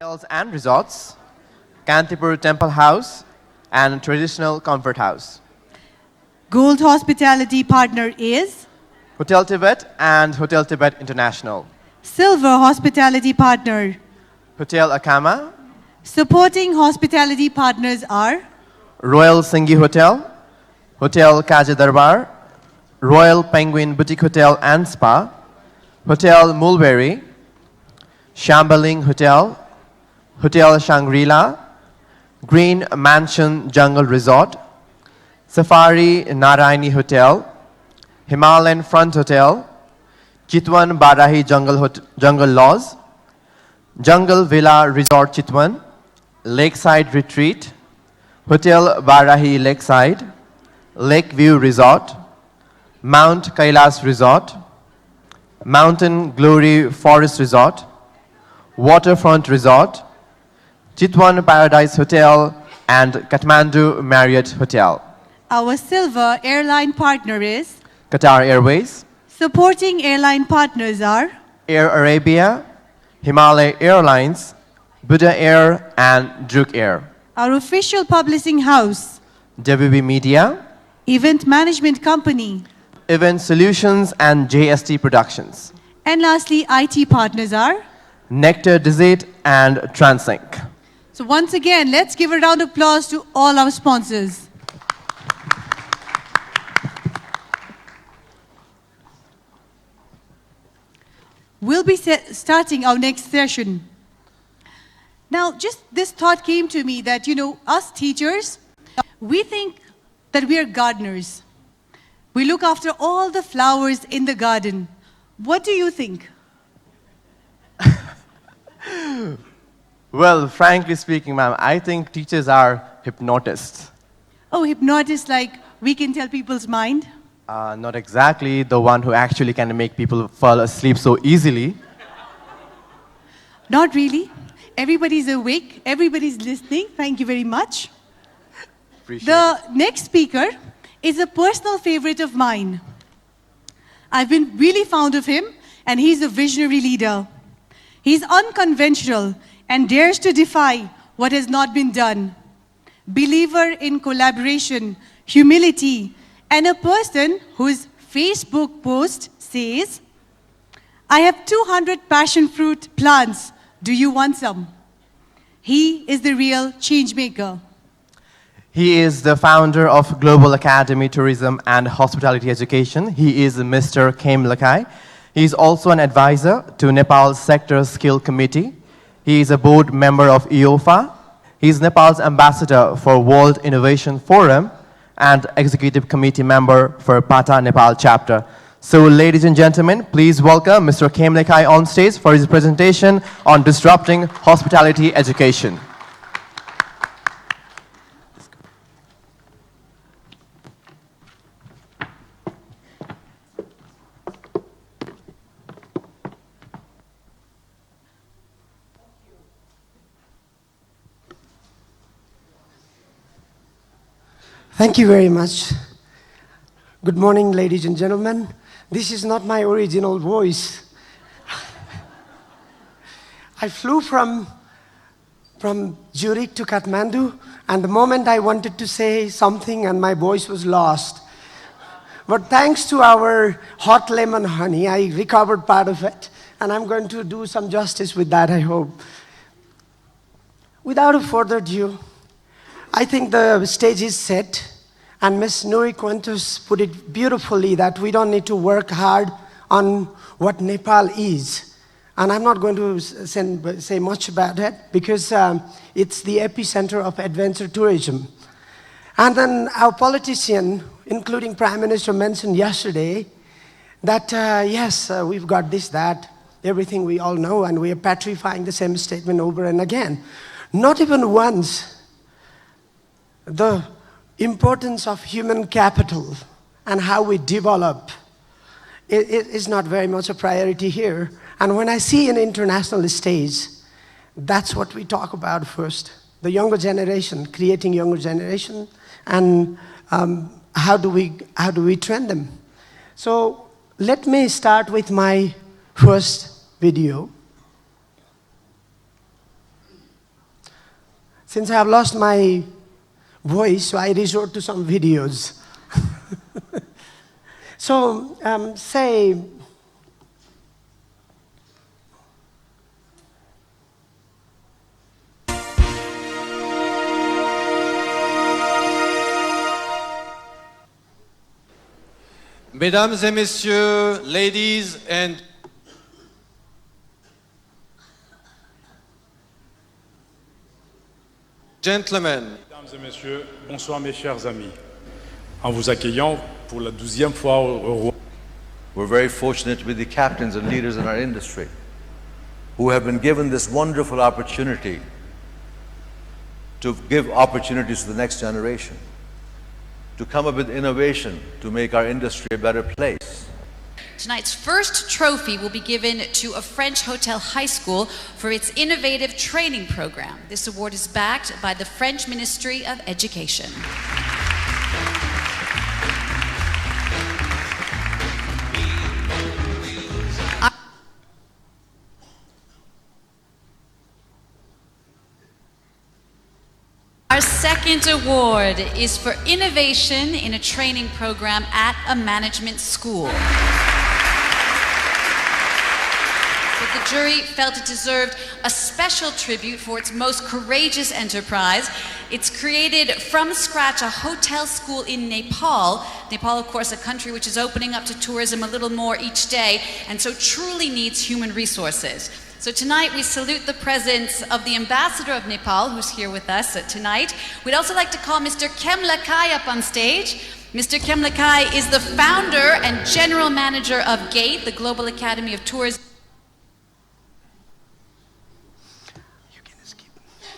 Hotels and resorts, Kantipur Temple House, and traditional comfort house. Gold hospitality partner is Hotel Tibet and Hotel Tibet International. Silver hospitality partner. Hotel Akama, Supporting hospitality partners are Royal Singhi Hotel, Hotel Kaja Darbar, Royal Penguin Boutique Hotel and Spa, Hotel Mulberry, Shambaling Hotel, Hotel Shangri-La, Green Mansion Jungle Resort, Safari Narayani Hotel, Himalayan Front Hotel, Chitwan Barahi Jungle Lodge, Jungle Villa Resort Chitwan, Lakeside Retreat, Hotel Barahi Lakeside, Lakeview Resort, Mount Kailas Resort, Mountain Glory Forest Resort, Waterfront Resort, Chitwan Paradise Hotel, and Kathmandu Marriott Hotel. our silver airline partner is Qatar Airways, supporting airline partners are Air Arabia, Himalaya Airlines, Buddha Air, and Druk Air. our official publishing house, WB Media, event management company, Event Solutions, and JST Productions. and lastly IT partners are. Nectar Dessert and Transync. So once again, let's give a round of applause to all our sponsors. We'll be starting our next session. Now, just this thought came to me that, us teachers, we think that we are gardeners. We look after all the flowers in the garden. What do you think? Well, frankly speaking, ma'am, I think teachers are hypnotists. Oh, hypnotists, like we can tell people's mind? Not exactly the one who actually can make people fall asleep so easily. Not really. Everybody's awake. Everybody's listening. Thank you very much. Appreciate The it. next speaker is a personal favorite of mine. I've been really fond of him, and he's a visionary leader. He's unconventional and dares to defy what has not been done. Believer in collaboration, humility, and a person whose Facebook post says, "I have 200 passion fruit plants. Do you want some?" He is the real change maker. He is the founder of Global Academy Tourism and Hospitality Education. He is Mr. Kem Lakai. He is also an advisor to Nepal's Sector Skill Committee. He is a board member of EOFA. He is Nepal's ambassador for World Innovation Forum and executive committee member for PATA Nepal chapter. So, ladies and gentlemen, please welcome Mr. Kem Lakai on stage for his presentation on disrupting hospitality education. Thank you very much. Good morning, ladies and gentlemen. This is not my original voice. I flew from Zurich to Kathmandu, and the moment I wanted to say something and my voice was lost. But thanks to our hot lemon honey, I recovered part of it, and I'm going to do some justice with that, I hope. Without a further ado, I think the stage is set, and Ms. Nuri Quintus put it beautifully that we don't need to work hard on what Nepal is. And I'm not going to say much about it because it's the epicenter of adventure tourism. And then our politician, including Prime Minister, mentioned yesterday that yes, we've got this, that, everything we all know, and we are petrifying the same statement over and again. Not even once the importance of human capital and how we develop it is not very much a priority here. And when I see an international stage, that's what we talk about first. The younger generation, creating younger generation, and how do we train them? So let me start with my first video. Since I have lost my voice, so I resort to some videos. So, say, Mesdames et messieurs, ladies and gentlemen. Mesdames et messieurs, bonsoir mes chers amis. En vous accueillant pour la 12e fois au Roi. We're very fortunate to be the captains and leaders in our industry who have been given this wonderful opportunity to give opportunities to the next generation, to come up with innovation to make our industry a better place. Tonight's first trophy will be given to a French hotel high school for its innovative training program. This award is backed by the French Ministry of Education. Our second award is for innovation in a training program at a management school. But the jury felt it deserved a special tribute for its most courageous enterprise. It's created from scratch a hotel school in Nepal. Nepal, of course, a country which is opening up to tourism a little more each day, and so truly needs human resources. So tonight we salute the presence of the ambassador of Nepal, who's here with us tonight. We'd also like to call Mr. Kemlakai up on stage. Mr. Kemlakai is the founder and general manager of GATE, the Global Academy of Tourism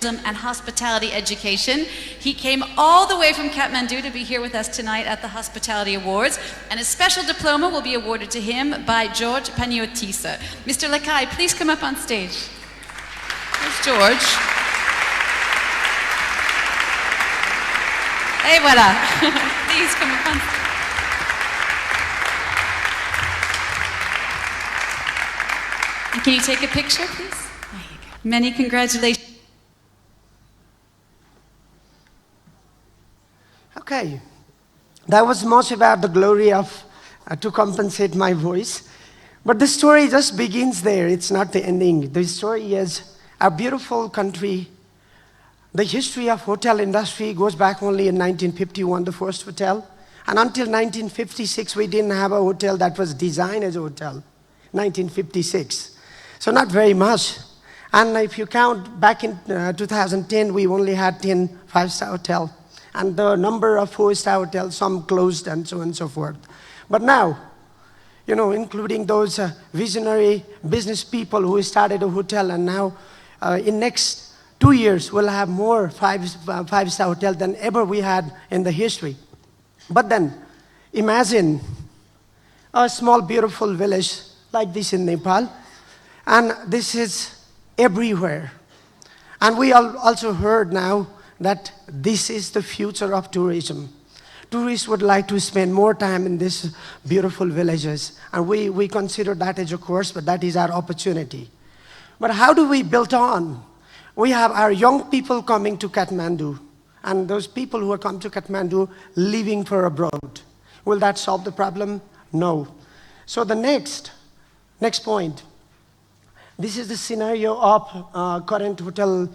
and Hospitality Education. He came all the way from Kathmandu to be here with us tonight at the Hospitality Awards, and a special diploma will be awarded to him by George Paniotisa. Mr. Lakai, please come up on stage. There's George. Hey, voilà. Please come up on stage. And can you take a picture, please? There you go. Many congratulations. okay, that was much about the glory of, to compensate my voice. But the story just begins there, it's not the ending. The story is a beautiful country. The history of hotel industry goes back only in 1951, the first hotel. And until 1956, we didn't have a hotel that was designed as a hotel, 1956. So not very much. And if you count back in 2010, we only had 10 five-star hotels. And the number of four-star hotels, some closed and so on and so forth. But now, you know, including those visionary business people who started a hotel, and now in next 2 years, we'll have more five-star hotels than ever we had in the history. But then, imagine a small, beautiful village like this in Nepal, and this is everywhere. And we also heard now that this is the future of tourism. Tourists would like to spend more time in these beautiful villages, and we consider that as a course, but that is our opportunity. But how do we build on? We have our young people coming to Kathmandu, and those people who are come to Kathmandu leaving for abroad. Will that solve the problem? No. So the next point. This is the scenario of current hotel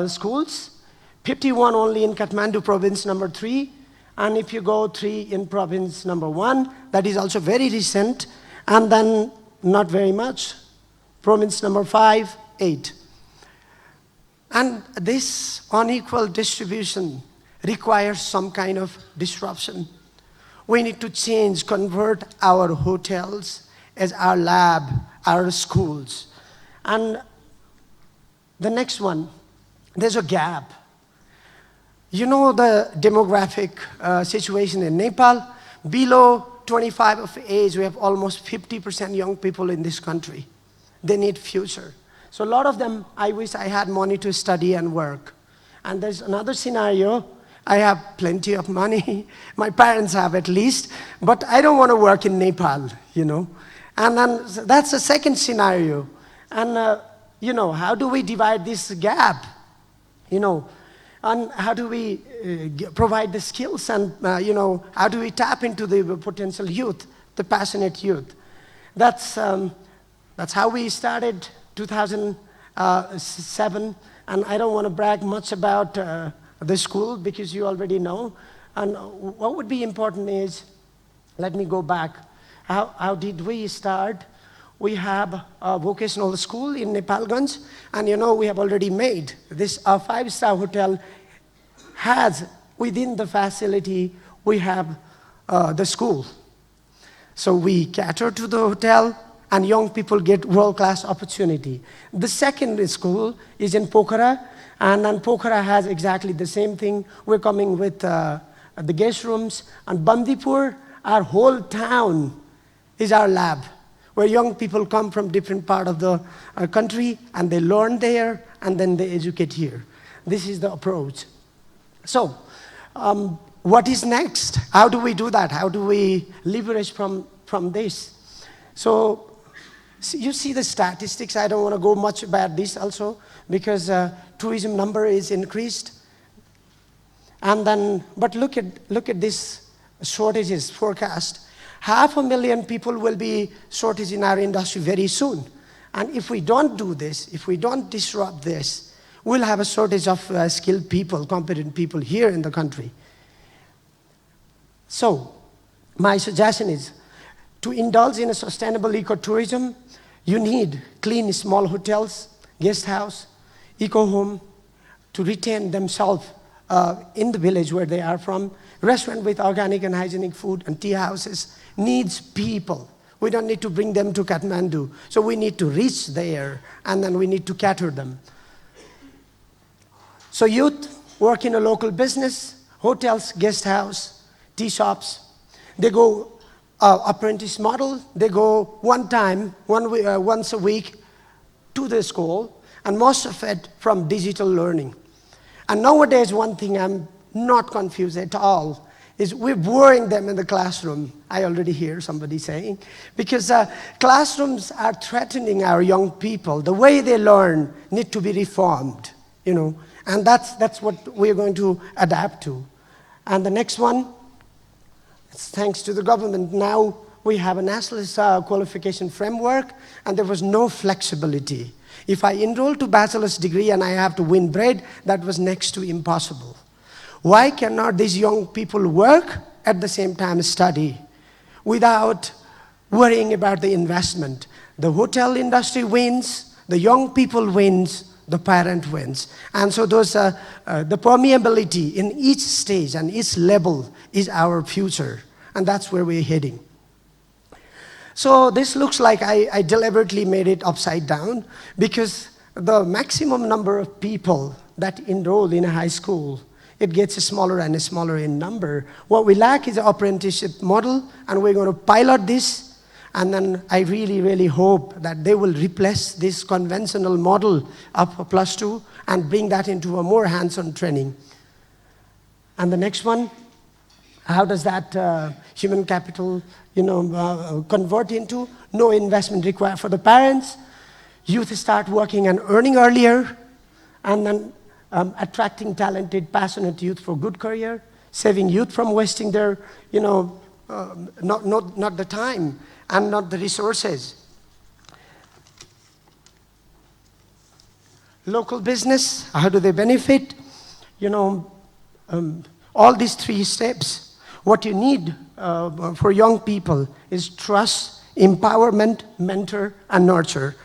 schools. 51 only in Kathmandu province number 3. And if you go 3 in province number 1, that is also very recent. And then not very much. Province number 5, 8. And this unequal distribution requires some kind of disruption. We need to change, convert our hotels as our lab, our schools. And the next one, there's a gap. You know the demographic situation in Nepal. Below 25 of age, we have almost 50% young people in this country. They need future. So a lot of them, I wish I had money to study and work. And there's another scenario. I have plenty of money. My parents have at least. But I don't want to work in Nepal, you know. And then that's the second scenario. And, you know, how do we divide this gap? And how do we provide the skills, and how do we tap into the potential youth, the passionate youth? That's how we started 2007, and I don't want to brag much about the school because you already know. And what would be important is, let me go back. How did we start? We have a vocational school in Nepalganj, and we have already made this a 5-star hotel. Has within the facility we have the school, so we cater to the hotel, and young people get world-class opportunity. The second school is in Pokhara, and then Pokhara has exactly the same thing. We're coming with the guest rooms, and Bandipur, our whole town is our lab, where young people come from different part of the country, and they learn there, and then they educate here. This is the approach. So, what is next? How do we do that? How do we leverage from this? So, you see the statistics. I don't want to go much about this also, because tourism number is increased. And then, but look at this shortages forecast. 500,000 people will be shortage in our industry very soon. And if we don't do this, if we don't disrupt this, we'll have a shortage of skilled people, competent people here in the country. So, my suggestion is to indulge in a sustainable ecotourism. You need clean small hotels, guest house, eco home to retain themselves in the village where they are from. Restaurant with organic and hygienic food, and tea houses needs people. We don't need to bring them to Kathmandu. So we need to reach there, and then we need to cater them. So youth work in a local business, hotels, guest house, tea shops. They go apprentice model. They go once a week to the school, and most of it from digital learning. And nowadays, one thing I'm not confused at all is we're boring them in the classroom. I already hear somebody saying, because classrooms are threatening our young people. The way they learn need to be reformed, and that's what we're going to adapt to. And the next one, it's thanks to the government. Now we have a national qualification framework, and there was no flexibility. If I enroll to bachelor's degree and I have to win bread, that was next to impossible. Why cannot these young people work at the same time study without worrying about the investment? The hotel industry wins, the young people wins, the parent wins. And so those, the permeability in each stage and each level is our future. And that's where we're heading. So this looks like I deliberately made it upside down, because the maximum number of people that enroll in a high school, it gets smaller and smaller in number. What we lack is an apprenticeship model, and we're going to pilot this. And then I really, really hope that they will replace this conventional model of +2 and bring that into a more hands-on training. And the next one, how does that human capital, convert into? No investment required for the parents. Youth start working and earning earlier, and then attracting talented, passionate youth for good career, saving youth from wasting their, not the time and not the resources. Local business, how do they benefit? All these 3 steps. What you need for young people is trust, empowerment, mentor, and nurture.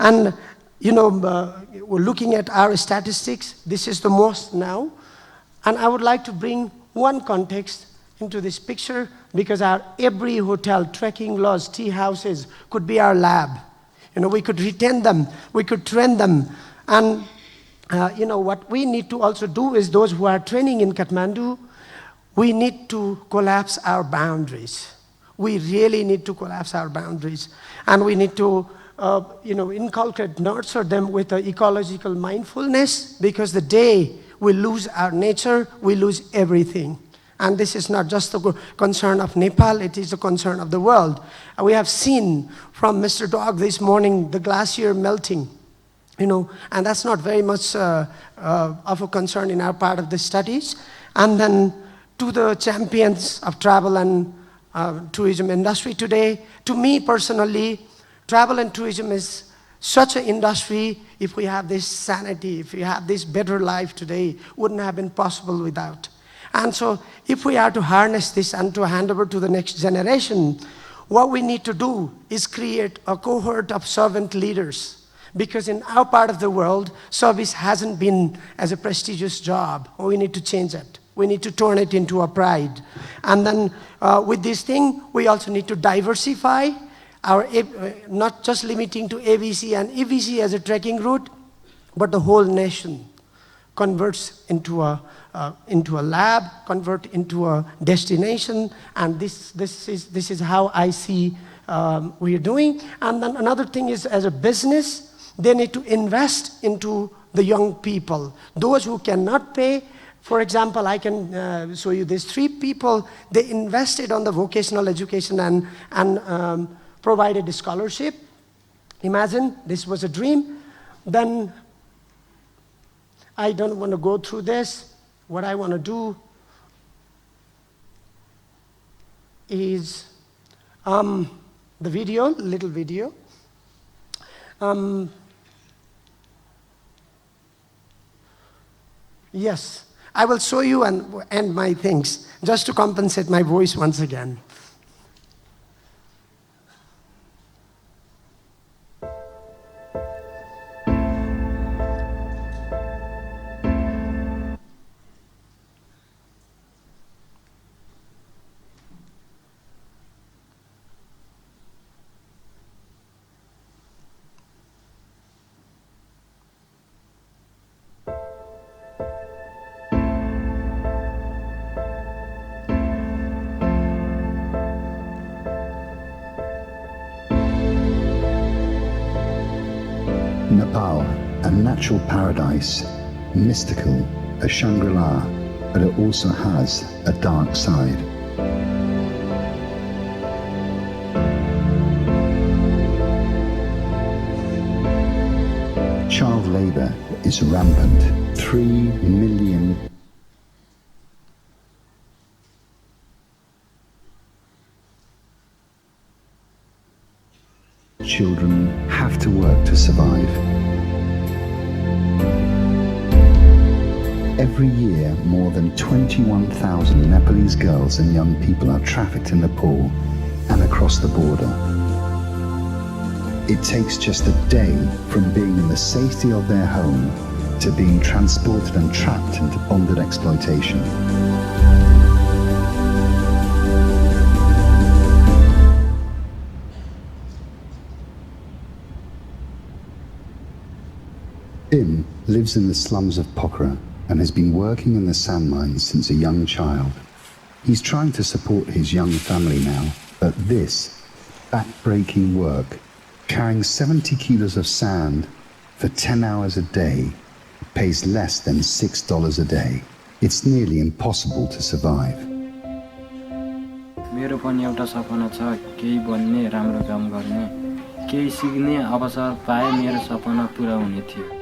And we're looking at our statistics. This is the most now. And I would like to bring one context into this picture, because our every hotel, trekking lodge, tea houses could be our lab. We could retain them, we could train them. And what we need to also do is, those who are training in Kathmandu, we need to collapse our boundaries. We really need to collapse our boundaries. And we need to inculcate, nurture them with the ecological mindfulness, because the day we lose our nature, we lose everything. And this is not just the concern of Nepal, it is the concern of the world. We have seen from Mr. Dog this morning the glacier melting. And that's not very much of a concern in our part of the studies. And then to the champions of travel and tourism industry today, to me personally, travel and tourism is such an industry. If we have this sanity, if we have this better life today, wouldn't have been possible without. And so if we are to harness this and to hand over to the next generation, what we need to do is create a cohort of servant leaders. Because in our part of the world, service hasn't been as a prestigious job. We need to change it. We need to turn it into a pride. And then with this thing, we also need to diversify our, not just limiting to ABC and EVC as a trekking route, but the whole nation converts into a lab, convert into a destination, and this is how I see we are doing. And then another thing is, as a business, they need to invest into the young people. Those who cannot pay, for example, I can show you these 3 people, they invested on the vocational education and provided a scholarship. Imagine, this was a dream. Then, I don't want to go through this. What I want to do is the video, little video. Yes, I will show you and end my things, just to compensate my voice once again. Nepal, a natural paradise, mystical, a Shangri-La, but it also has a dark side. Child labor is rampant. 3 million children have to work to survive. Every year, more than 21,000 Nepalese girls and young people are trafficked in Nepal and across the border. It takes just a day from being in the safety of their home to being transported and trapped into bonded exploitation. Bim lives in the slums of Pokhara and has been working in the sand mines since a young child. He's trying to support his young family now, but this back-breaking work, carrying 70 kilos of sand for 10 hours a day, pays less than $6 a day. It's nearly impossible to survive. मेरो पनि एउटा सपना छ केही बन्ने राम्रो काम गर्ने केही सिक्ने अवसर पाए मेरो सपना पूरा हुने थियो.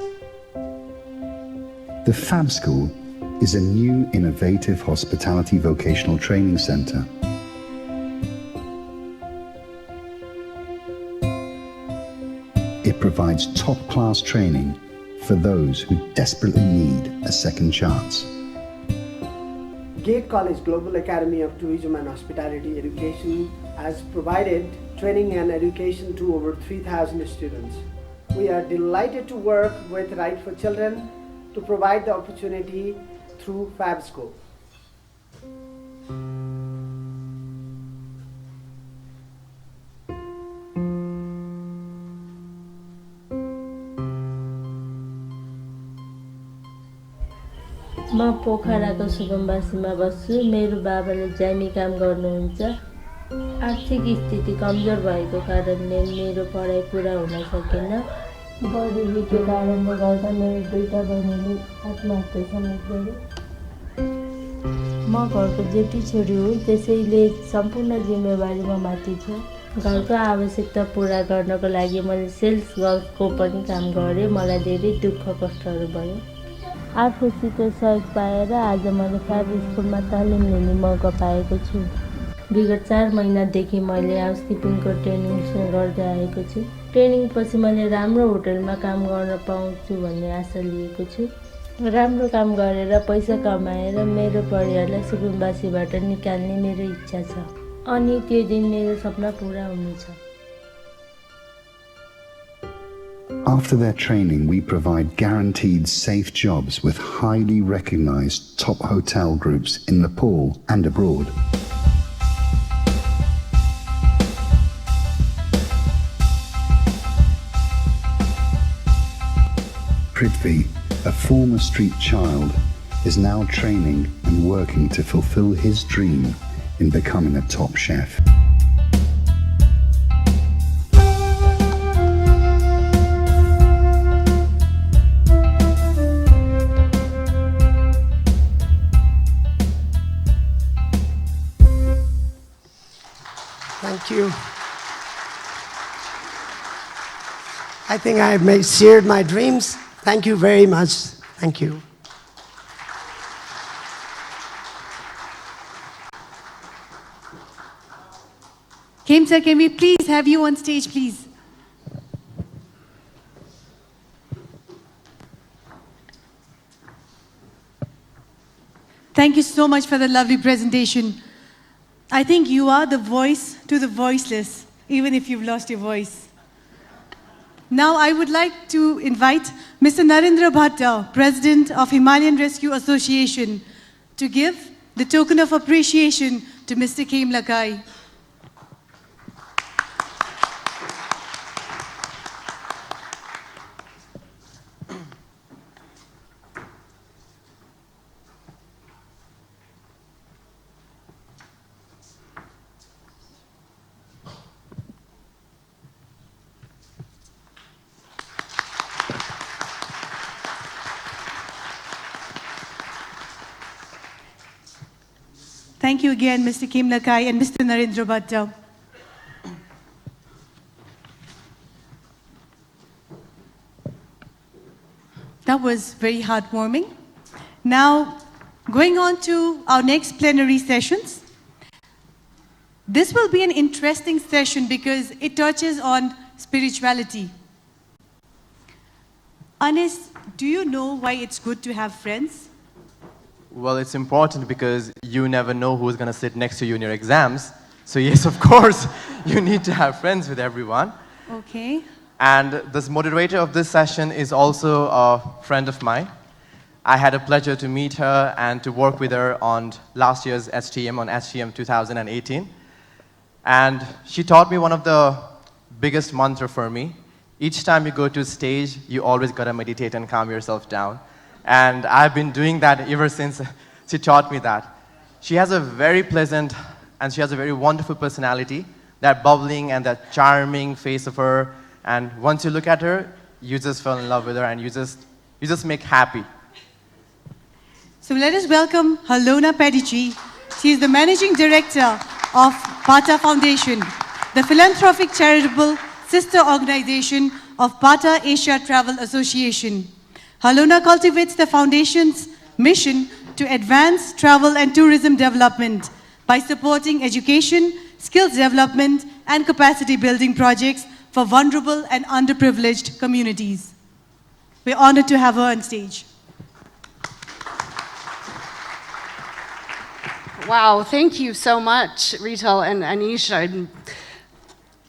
The Fab School is a new innovative hospitality vocational training center. It provides top-class training for those who desperately need a second chance. Gate College Global Academy of Tourism and Hospitality Education has provided training and education to over 3,000 students. We are delighted to work with Right for Children to provide the opportunity through Fab School. म पोखराको सुगमवासीमा बस्छु. मेरो बाबाले जामी काम गर्नुहुन्छ. आर्थिक स्थिति कमजोर भएको कारणले मेरो पढाइ पुरा हुन सकेन. गरिबीको कारणले गर्दा मेरो 2टा बहिनीले आत्महत्या समेत गरे. म घरको जेठी छोरी हुँ, त्यसैले सम्पूर्ण जिम्मेवारी म माथि छ. घरको आवश्यकता पुरा गर्नको लागि मैले सेल्स गर्लको पनि काम गरेँ। मलाई धेरै दुःख कष्टहरू भयो। आफूसित सहयोग पाएर आज मैले फ्याब स्कुलमा तालिम लिने मौका पाएको छु। विगत 4 महिनादेखि मैले हाउसकिपिङको ट्रेनिङ गर्दै आएको छु। ट्रेनिङपछि मैले राम्रो होटलमा काम गर्न पाउँछु भन्ने आशा लिएको छु। राम्रो काम गरेर पैसा कमाएर मेरो परिवारलाई सुकुम्बासीबाट निकाल्ने मेरो इच्छा छ अनि त्यो दिन मेरो सपना पुरा हुनेछ। After their training, we provide guaranteed safe jobs with highly recognized top hotel groups in Nepal and abroad. Prithvi, a former street child, is now training and working to fulfill his dream in becoming a top chef. Thank you. I think I have shared my dreams. Thank you very much. Thank you. Kim sir, can we please have you on stage, please? Thank you so much for the lovely presentation. I think you are the voice to the voiceless, even if you've lost your voice. Now I would like to invite Mr. Narendra Bhatta, President of Himalayan Rescue Association, to give the token of appreciation to Mr. Kaim Lakai. Thank you again, Mr. Kaim Lakai and Mr. Narendra Bhatta. That was very heartwarming. Now, going on to our next plenary sessions. This will be an interesting session because it touches on spirituality. Anis, do you know why it's good to have friends? Well, it's important because you never know who's going to sit next to you in your exams. So yes, of course, you need to have friends with everyone. Okay. And this moderator of this session is also a friend of mine. I had a pleasure to meet her and to work with her on last year's STM, on STM 2018. And she taught me one of the biggest mantra for me. Each time you go to a stage, you always got to meditate and calm yourself down. And I've been doing that ever since she taught me that. She has a very pleasant and she has a very wonderful personality, that bubbling and that charming face of her. And once you look at her, you just fall in love with her and you just make happy. So let us welcome Halona Pedici. She is the Managing Director of Bata Foundation, the philanthropic charitable sister organization of Bata Asia Travel Association. Halona cultivates the foundation's mission to advance travel and tourism development by supporting education, skills development, and capacity building projects for vulnerable and underprivileged communities. We're honored to have her on stage. Wow, thank you so much, Rital and Anisha.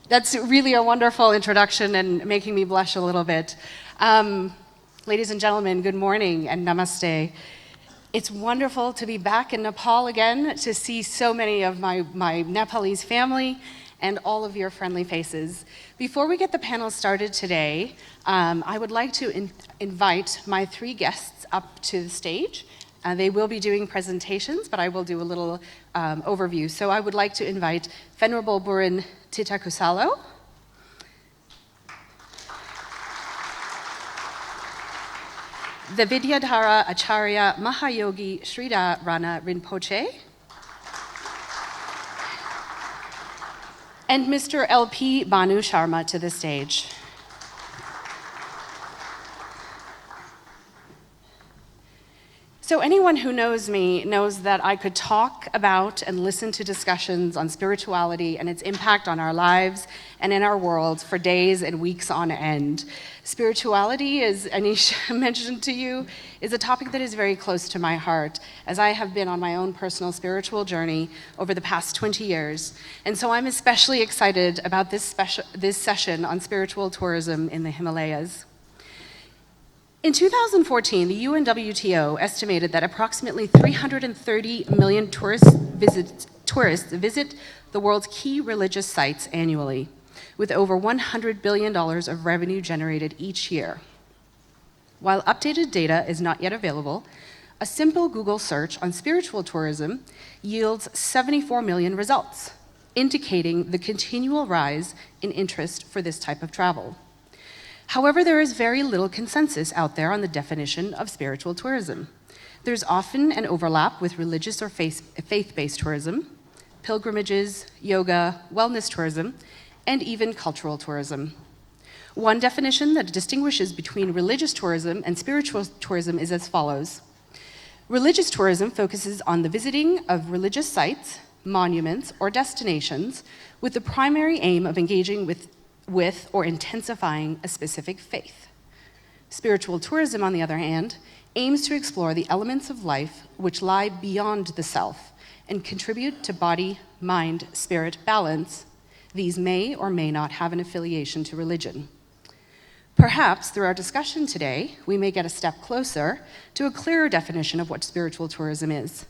That's really a wonderful introduction and making me blush a little bit. Ladies and gentlemen, good morning and namaste. It's wonderful to be back in Nepal again, to see so many of my Nepalese family and all of your friendly faces. Before we get the panel started today, I would like to invite my 3 guests up to the stage. They will be doing presentations, but I will do a little overview. So I would like to invite Venerable Burin Titakusalo, the Vidyadhara Acharya Mahayogi Srida Rana Rinpoche, and Mr. LP Banu Sharma to the stage. So anyone who knows me knows that I could talk about and listen to discussions on spirituality and its impact on our lives and in our world for days and weeks on end. Spirituality, as Anish mentioned to you, is a topic that is very close to my heart, as I have been on my own personal spiritual journey over the past 20 years. And so I'm especially excited about this session on spiritual tourism in the Himalayas. In 2014, the UNWTO estimated that approximately 330 million tourists visit the world's key religious sites annually, with over $100 billion of revenue generated each year. While updated data is not yet available, a simple Google search on spiritual tourism yields 74 million results, indicating the continual rise in interest for this type of travel. However, there is very little consensus out there on the definition of spiritual tourism. There's often an overlap with religious or faith-based tourism, pilgrimages, yoga, wellness tourism, and even cultural tourism. One definition that distinguishes between religious tourism and spiritual tourism is as follows. Religious tourism focuses on the visiting of religious sites, monuments, or destinations with the primary aim of engaging with or intensifying a specific faith. Spiritual tourism, on the other hand, aims to explore the elements of life which lie beyond the self and contribute to body, mind, spirit balance. These may or may not have an affiliation to religion. Perhaps through our discussion today, we may get a step closer to a clearer definition of what spiritual tourism is.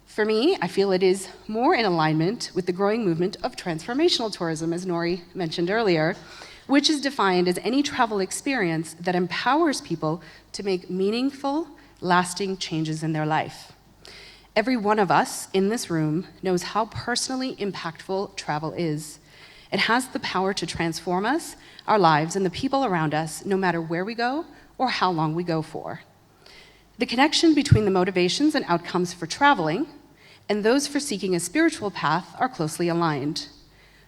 For me, I feel it is more in alignment with the growing movement of transformational tourism, as Nori mentioned earlier, which is defined as any travel experience that empowers people to make meaningful, lasting changes in their life. Every one of us in this room knows how personally impactful travel is. It has the power to transform us, our lives, and the people around us, no matter where we go or how long we go for. The connection between the motivations and outcomes for traveling and those for seeking a spiritual path are closely aligned.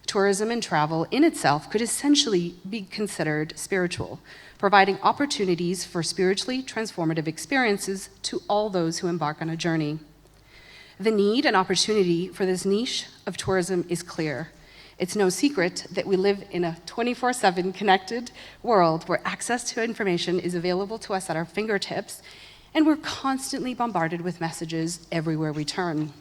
Tourism and travel in itself could essentially be considered spiritual, providing opportunities for spiritually transformative experiences to all those who embark on a journey. The need and opportunity for this niche of tourism is clear. It's no secret that we live in a 24/7 connected world where access to information is available to us at our fingertips, and we're constantly bombarded with messages everywhere we turn.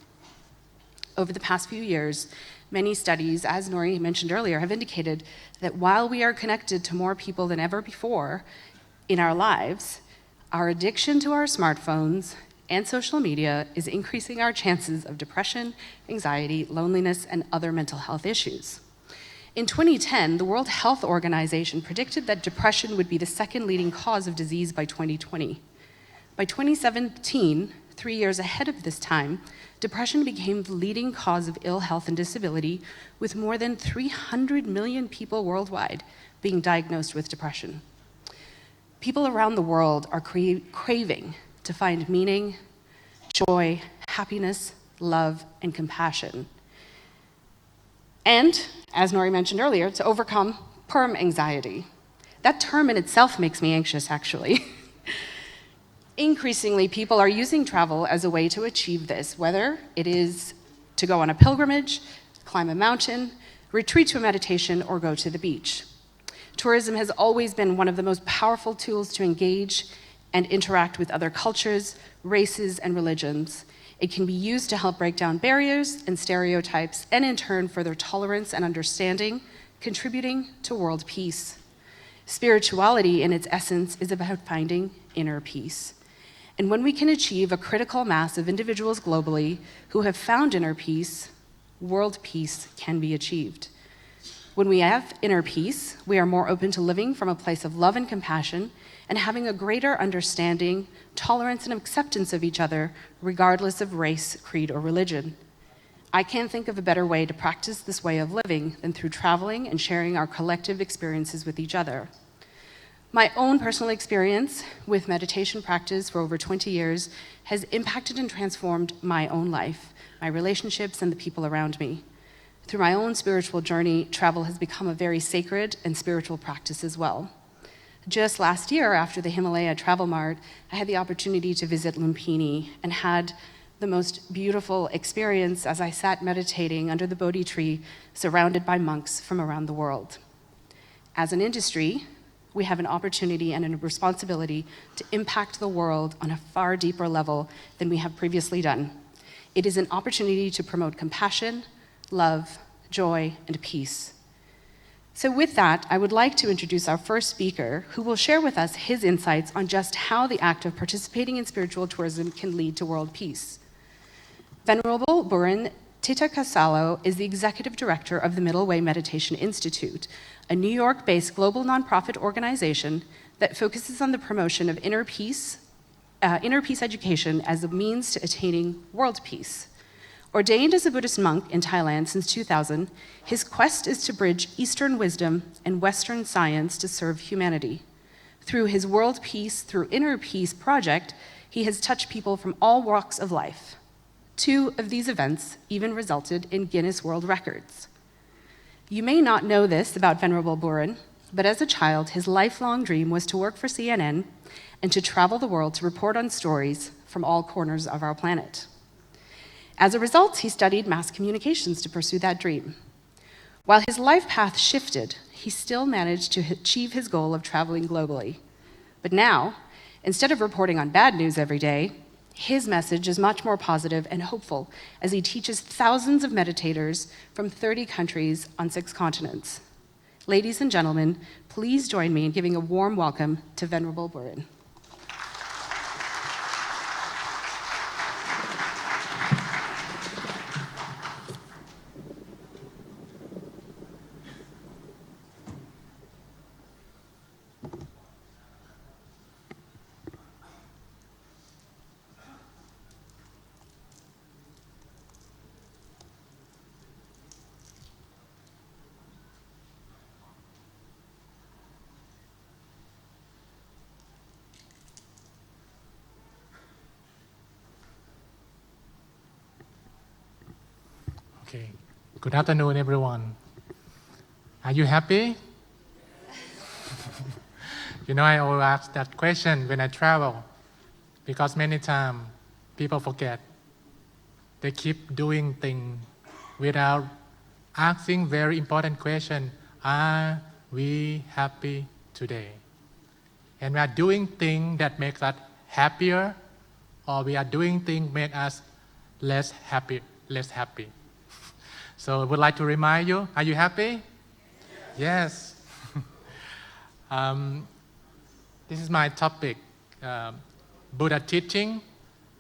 Over the past few years, many studies, as Nori mentioned earlier, have indicated that while we are connected to more people than ever before in our lives, our addiction to our smartphones and social media is increasing our chances of depression, anxiety, loneliness, and other mental health issues. In 2010, the World Health Organization predicted that depression would be the second leading cause of disease by 2020. By 2017, 3 years ahead of this time, depression became the leading cause of ill health and disability, with more than 300 million people worldwide being diagnosed with depression. People around the world are craving to find meaning, joy, happiness, love, and compassion. And, as Nori mentioned earlier, to overcome perm anxiety. That term in itself makes me anxious, actually. Increasingly, people are using travel as a way to achieve this, whether it is to go on a pilgrimage, climb a mountain, retreat to a meditation, or go to the beach. Tourism has always been one of the most powerful tools to engage and interact with other cultures, races, and religions. It can be used to help break down barriers and stereotypes, and in turn further tolerance and understanding, contributing to world peace. Spirituality, in its essence, is about finding inner peace. And when we can achieve a critical mass of individuals globally who have found inner peace, world peace can be achieved. When we have inner peace, we are more open to living from a place of love and compassion and having a greater understanding, tolerance, and acceptance of each other, regardless of race, creed, or religion. I can't think of a better way to practice this way of living than through traveling and sharing our collective experiences with each other. My own personal experience with meditation practice for over 20 years has impacted and transformed my own life, my relationships, and the people around me. Through my own spiritual journey, travel has become a very sacred and spiritual practice as well. Just last year, after the Himalaya Travel Mart, I had the opportunity to visit Lumpini and had the most beautiful experience as I sat meditating under the Bodhi tree, surrounded by monks from around the world. As an industry, we have an opportunity and a responsibility to impact the world on a far deeper level than we have previously done. It is an opportunity to promote compassion, love, joy, and peace. So with that, I would like to introduce our first speaker, who will share with us his insights on just how the act of participating in spiritual tourism can lead to world peace. Venerable Buren Titakasalo is the executive director of the Middle Way Meditation Institute, a New York-based global nonprofit organization that focuses on the promotion of inner peace education as a means to attaining world peace. Ordained as a Buddhist monk in Thailand since 2000, his quest is to bridge Eastern wisdom and Western science to serve humanity. Through his World Peace Through Inner Peace project, he has touched people from all walks of life. 2 of these events even resulted in Guinness World Records. You may not know this about Venerable Buren, but as a child, his lifelong dream was to work for CNN and to travel the world to report on stories from all corners of our planet. As a result, he studied mass communications to pursue that dream. While his life path shifted, he still managed to achieve his goal of traveling globally. But now, instead of reporting on bad news every day, his message is much more positive and hopeful as he teaches thousands of meditators from 30 countries on 6 continents. Ladies and gentlemen, please join me in giving a warm welcome to Venerable Buren. Okay. Good afternoon, everyone. Are you happy? I always ask that question when I travel because many times people forget. They keep doing things without asking very important question. Are we happy today? And we are doing things that make us happier, or we are doing things make us less happy. So I would like to remind you, are you happy? Yes. This is my topic, Buddha teaching,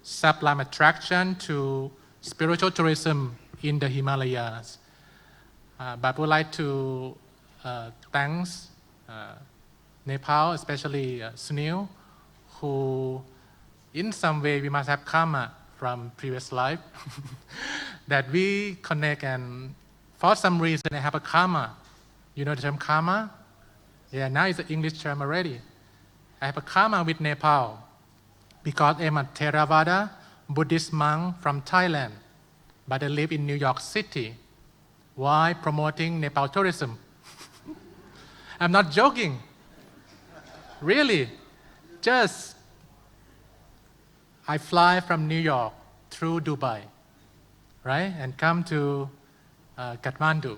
sublime attraction to spiritual tourism in the Himalayas. But I would like to thank Nepal, especially Sunil, who in some way we must have karma from previous life that we connect, and for some reason I have a karma. You know the term karma? Yeah, now it's an English term already. I have a karma with Nepal because I'm a Theravada Buddhist monk from Thailand, but I live in New York City. Why promoting Nepal tourism? I'm not joking. Really, just I fly from New York through Dubai, right, and come to Kathmandu.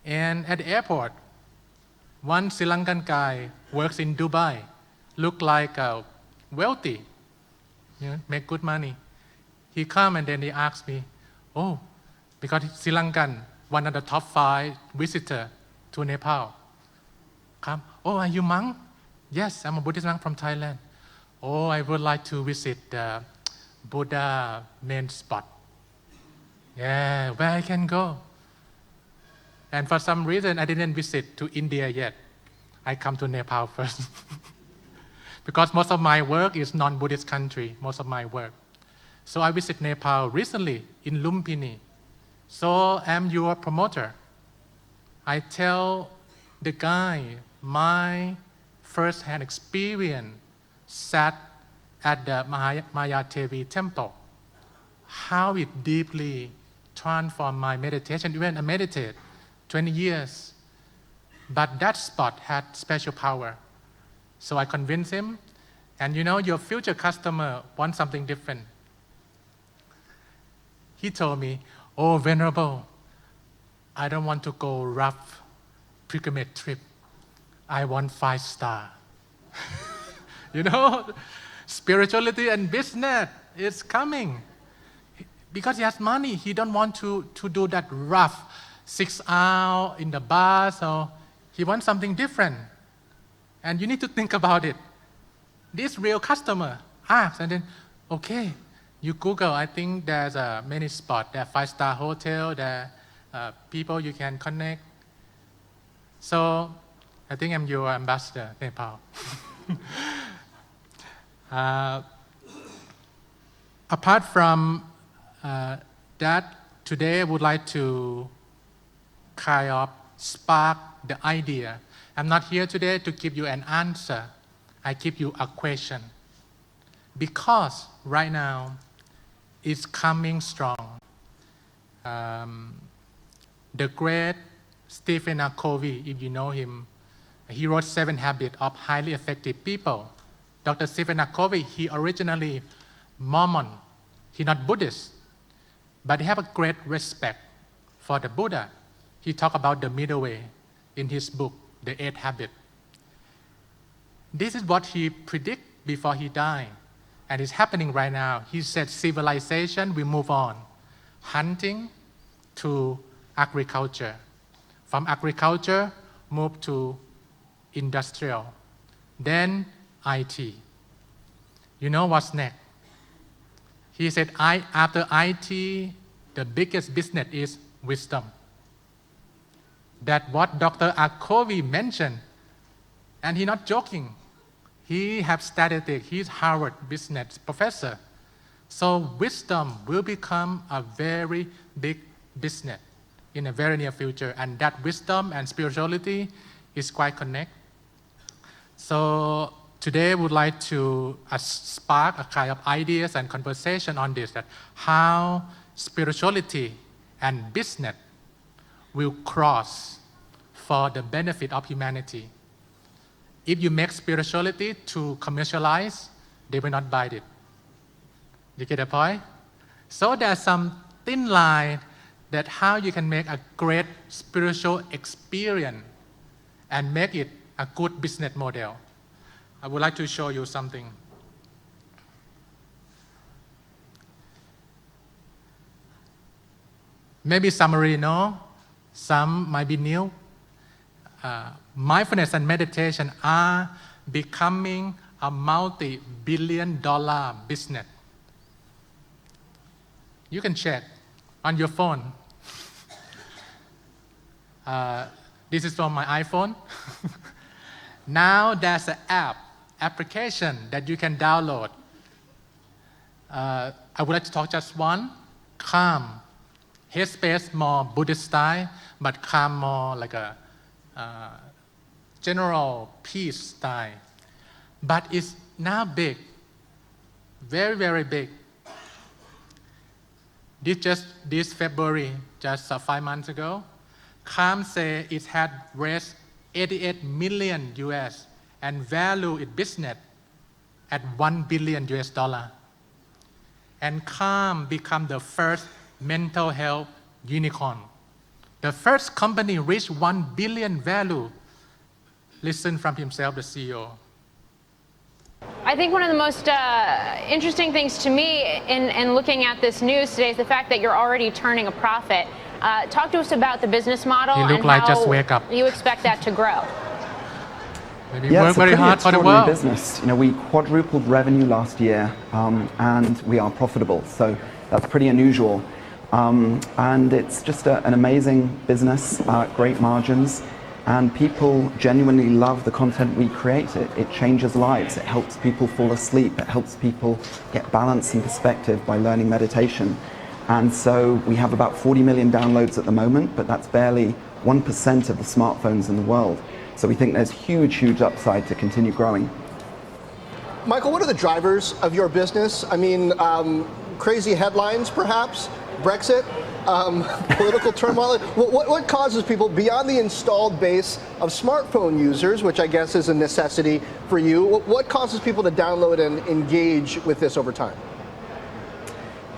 And at the airport, one Sri Lankan guy works in Dubai, look like wealthy, make good money. He come and then he asks me, oh, because Sri Lankan, one of the top 5 visitor to Nepal. Come, oh, are you monk? Yes, I'm a Buddhist monk from Thailand. Oh, I would like to visit the Buddha main spot. Yeah, where I can go? And for some reason, I didn't visit to India yet. I come to Nepal first. Because most of my work is non-Buddhist country, most of my work. So I visit Nepal recently in Lumpini. So I'm your promoter. I tell the guy my first-hand experience sat at the Mayatevi temple, how it deeply transformed my meditation. Even I meditate 20 years. But that spot had special power. So I convinced him, and you know, your future customer wants something different. He told me, oh, Venerable, I don't want to go rough pilgrimage trip. I want 5-star. You know, spirituality and business is coming. Because he has money, he don't want to do that rough 6 hours in the bus, so he wants something different. And you need to think about it. This real customer asks, and then, okay, you Google, I think there's many spots. There are 5-star hotel, there are people you can connect. So I think I'm your ambassador, Nepal. Apart from that, today I would like to kind of spark the idea. I'm not here today to give you an answer. I give you a question. Because right now, it's coming strong. The great Stephen Covey, if you know him, he wrote 7 Habits of Highly Effective People. Dr. Stephen Covey, he originally Mormon. He's not Buddhist, but he have a great respect for the Buddha. He talked about the middle way in his book, The 8 Habits. This is what he predicted before he died, and it's happening right now. He said civilization will move on, hunting to agriculture. From agriculture, move to industrial, then IT. You know what's next? He said, after IT, the biggest business is wisdom. That's what Dr. Covey mentioned. And he's not joking. He has statistics. He's Harvard business professor. So wisdom will become a very big business in a very near future. And that wisdom and spirituality is quite connected. So today I would like to spark a kind of ideas and conversation on this, that how spirituality and business will cross for the benefit of humanity. If you make spirituality to commercialize, they will not buy it. You get the point? So there's some thin line that how you can make a great spiritual experience and make it a good business model. I would like to show you something. Maybe summary, no? Some might be new. Mindfulness and meditation are becoming a multi-billion-dollar business. You can check on your phone. This is from my iPhone. Now there's an application that you can download. I would like to talk just one. Calm. Headspace more Buddhist style, but Calm more like a general peace style. But it's now big. Very, very big. This February, just 5 months ago, Calm say it had raised 88 million US and value its business at $1 billion US. And Calm become the first mental health unicorn. The first company reached 1 billion value. Listen from himself, the CEO. I think one of the most interesting things to me in looking at this news today is the fact that you're already turning a profit. Talk to us about the business model and just wake up. You expect that to grow. Maybe work very hard for the world. Business. You know, we quadrupled revenue last year, and we are profitable. So that's pretty unusual. And it's just an amazing business, great margins. And people genuinely love the content we create. It changes lives. It helps people fall asleep. It helps people get balance and perspective by learning meditation. And so we have about 40 million downloads at the moment, but that's barely 1% of the smartphones in the world. So we think there's huge, huge upside to continue growing. Michael, what are the drivers of your business? I mean, crazy headlines, perhaps? Brexit? political turmoil. What causes people, beyond the installed base of smartphone users, which I guess is a necessity for you, what causes people to download and engage with this over time?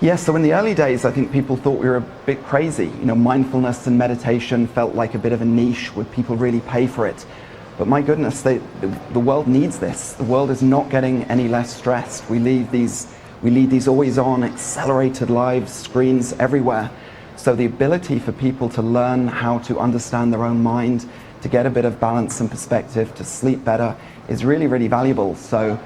Yes, so in the early days, I think people thought we were a bit crazy. You know, mindfulness and meditation felt like a bit of a niche. Would people really pay for it? But my goodness, the world needs this. The world is not getting any less stressed. We lead these always-on, accelerated lives, screens everywhere. So the ability for people to learn how to understand their own mind, to get a bit of balance and perspective, to sleep better, is really, really valuable. So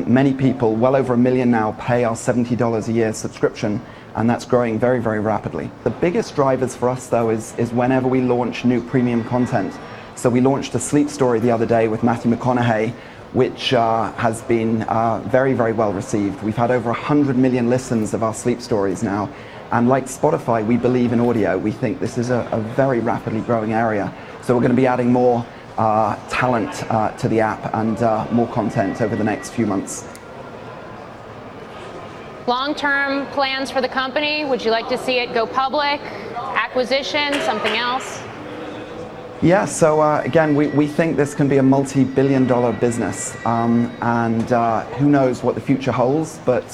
many people, well over 1 million now, pay our $70 a year subscription, and that's growing very, very rapidly. The biggest drivers for us, though, is whenever we launch new premium content. So we launched a sleep story the other day with Matthew McConaughey, which has been very, very well received. We've had over 100 million listens of our sleep stories now. And like Spotify, we believe in audio. We think this is a very rapidly growing area. So we're going to be adding more talent to the app and more content over the next few months. Long-term plans for the company? Would you like to see it go public? Acquisition? Something else? Yeah, so again, we think this can be a multi-billion-dollar business, and who knows what the future holds, but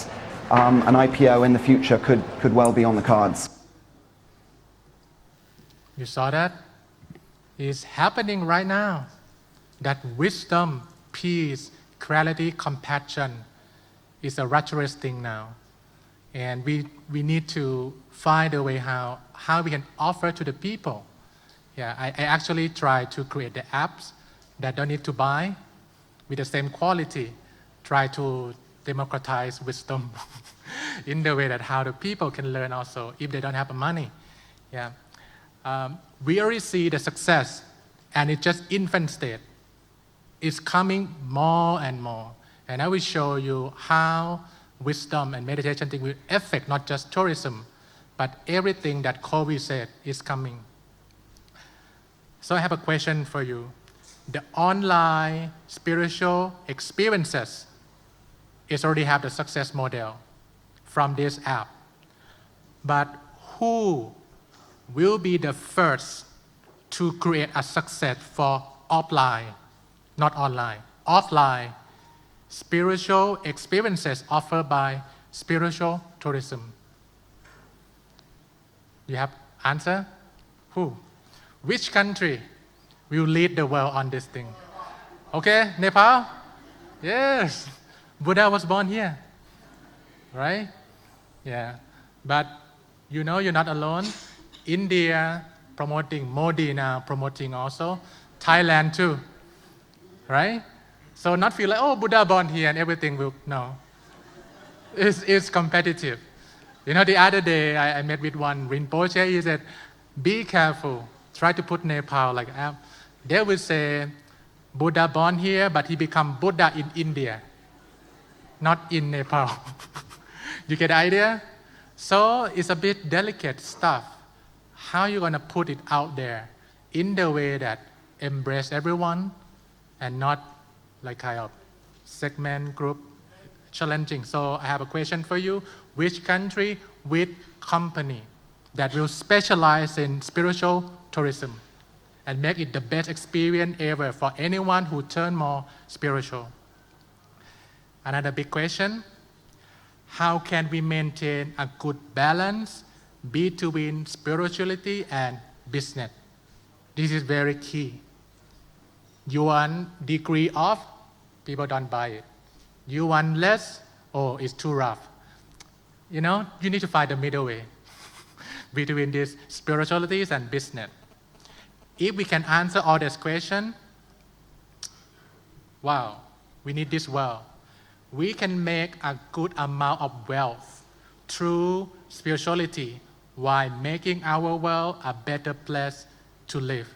an IPO in the future could well be on the cards. You saw that? It's happening right now. That wisdom, peace, clarity, compassion is a rapturous thing now. And we need to find a way how we can offer to the people. Yeah, I actually try to create the apps that don't need to buy with the same quality. Try to democratize wisdom in the way that how the people can learn also if they don't have the money. Yeah, we already see the success, and it's just infant state. It's coming more and more, and I will show you how wisdom and meditation thing will affect not just tourism, but everything that COVID said is coming. So I have a question for you. The online spiritual experiences is already have the success model from this app. But who will be the first to create a success for offline, not online, offline spiritual experiences offered by spiritual tourism? You have answer? Who? Which country will lead the world on this thing? Okay, Nepal? Yes. Buddha was born here, right? Yeah. But you know you're not alone. India promoting, Modi now promoting also. Thailand too, right? So not feel like, oh, Buddha born here and everything will, no. It's competitive. You know, the other day I met with one Rinpoche, he said, be careful. Try to put Nepal like app. They will say, Buddha born here, but he become Buddha in India, not in Nepal. You get the idea? So it's a bit delicate stuff. How are you going to put it out there in the way that embrace everyone and not like kind of segment group challenging? So I have a question for you. Which country with company that will specialize in spiritual tourism and make it the best experience ever for anyone who turn more spiritual? Another big question, how can we maintain a good balance between spirituality and business? This is very key. You want degree off, people don't buy it. You want less, oh, it's too rough. You know, you need to find the middle way between these spiritualities and business. If we can answer all these questions, wow, we need this world. We can make a good amount of wealth through spirituality while making our world a better place to live.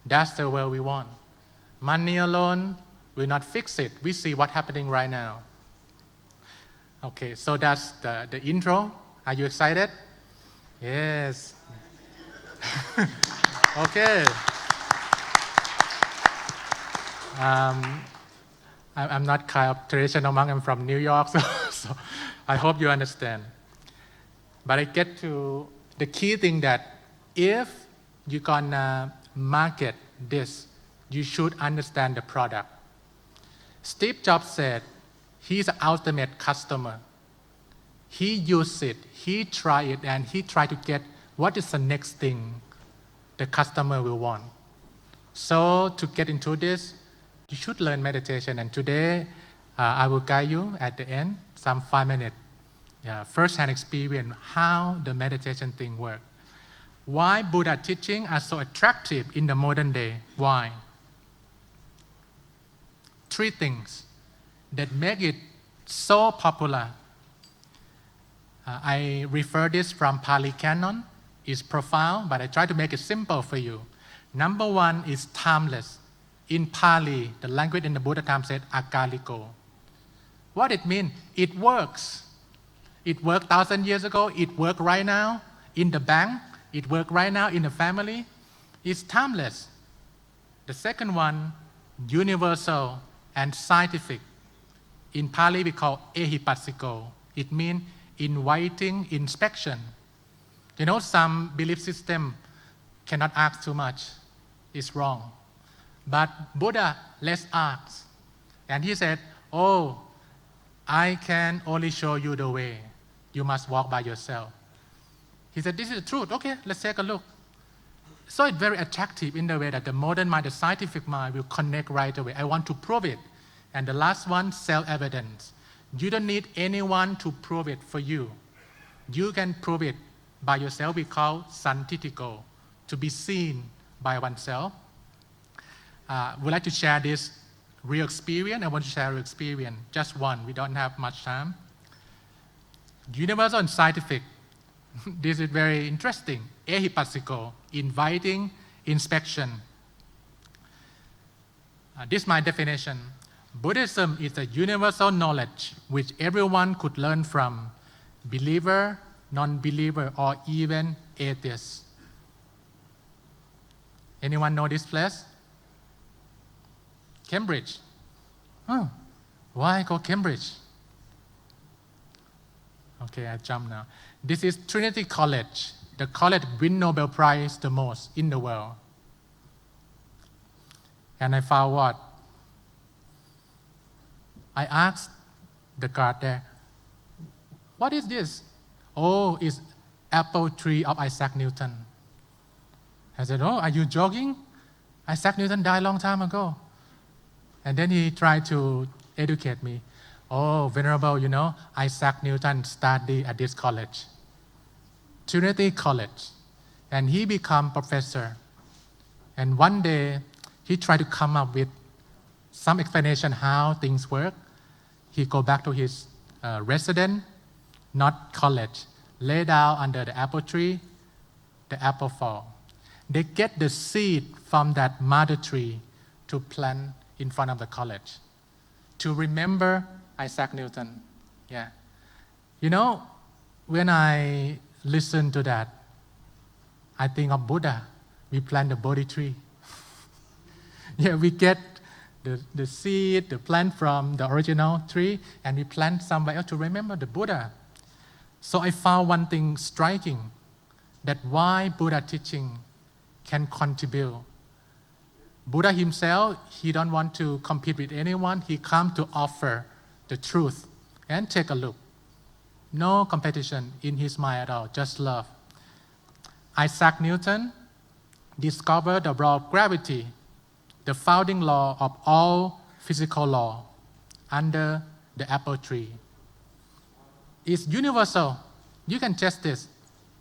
That's the world we want. Money alone will not fix it. We see what's happening right now. Okay, so that's the intro. Are you excited? Yes. Okay. I'm not kind of traditional monk. I'm from New York, so I hope you understand. But I get to the key thing that if you're gonna market this, you should understand the product. Steve Jobs said he's an ultimate customer. He used it, he tried it, and he tried to get what is the next thing the customer will want. So to get into this, you should learn meditation. And today, I will guide you at the end, some 5 minutes, first-hand experience how the meditation thing works. Why Buddha teaching are so attractive in the modern day? Why? 3 things that make it so popular. I refer this from Pali Canon. It's profound, but I try to make it simple for you. Number 1 is timeless. In Pali, the language in the Buddha time said akaliko. What it means? It works. It worked 1,000 years ago. It works right now in the bank. It works right now in the family. It's timeless. The second one, universal and scientific. In Pali, we call ehipassiko. It means inviting inspection. You know, some belief system cannot ask too much. It's wrong. But Buddha, let's ask. And he said, oh, I can only show you the way. You must walk by yourself. He said, this is the truth. Okay, let's take a look. So it's very attractive in the way that the modern mind, the scientific mind will connect right away. I want to prove it. And the last one, self-evidence. You don't need anyone to prove it for you. You can prove it by yourself. We call santitiko, to be seen by oneself. We'd like to share this real experience. I want to share a real experience, just one. We don't have much time. Universal and scientific. This is very interesting. Ehipassiko, inviting inspection. This is my definition. Buddhism is a universal knowledge which everyone could learn from, believer, non-believer, or even atheist. Anyone know this place? Cambridge. Oh, why go Cambridge? Okay, I jump now. This is Trinity College. The college win Nobel Prize the most in the world. And I found what? I asked the guard there, what is this? Oh, it's apple tree of Isaac Newton. I said, oh, are you joking? Isaac Newton died a long time ago. And then he tried to educate me. Oh, Venerable, you know, Isaac Newton studied at this college, Trinity College, and he became professor. And one day, he tried to come up with some explanation how things work. He go back to his residence, not college, lay down under the apple tree, the apple fall. They get the seed from that mother tree to plant in front of the college, to remember Isaac Newton. Yeah. You know, when I listen to that, I think of Buddha. We plant the Bodhi tree. Yeah, we get the seed, the plant from the original tree, and we plant somewhere else to remember the Buddha. So I found one thing striking, that why Buddha teaching can contribute. Buddha himself, he don't want to compete with anyone. He come to offer the truth. And take a look. No competition in his mind at all, just love. Isaac Newton discovered the law of gravity, the founding law of all physical law, under the apple tree. It's universal. You can test this.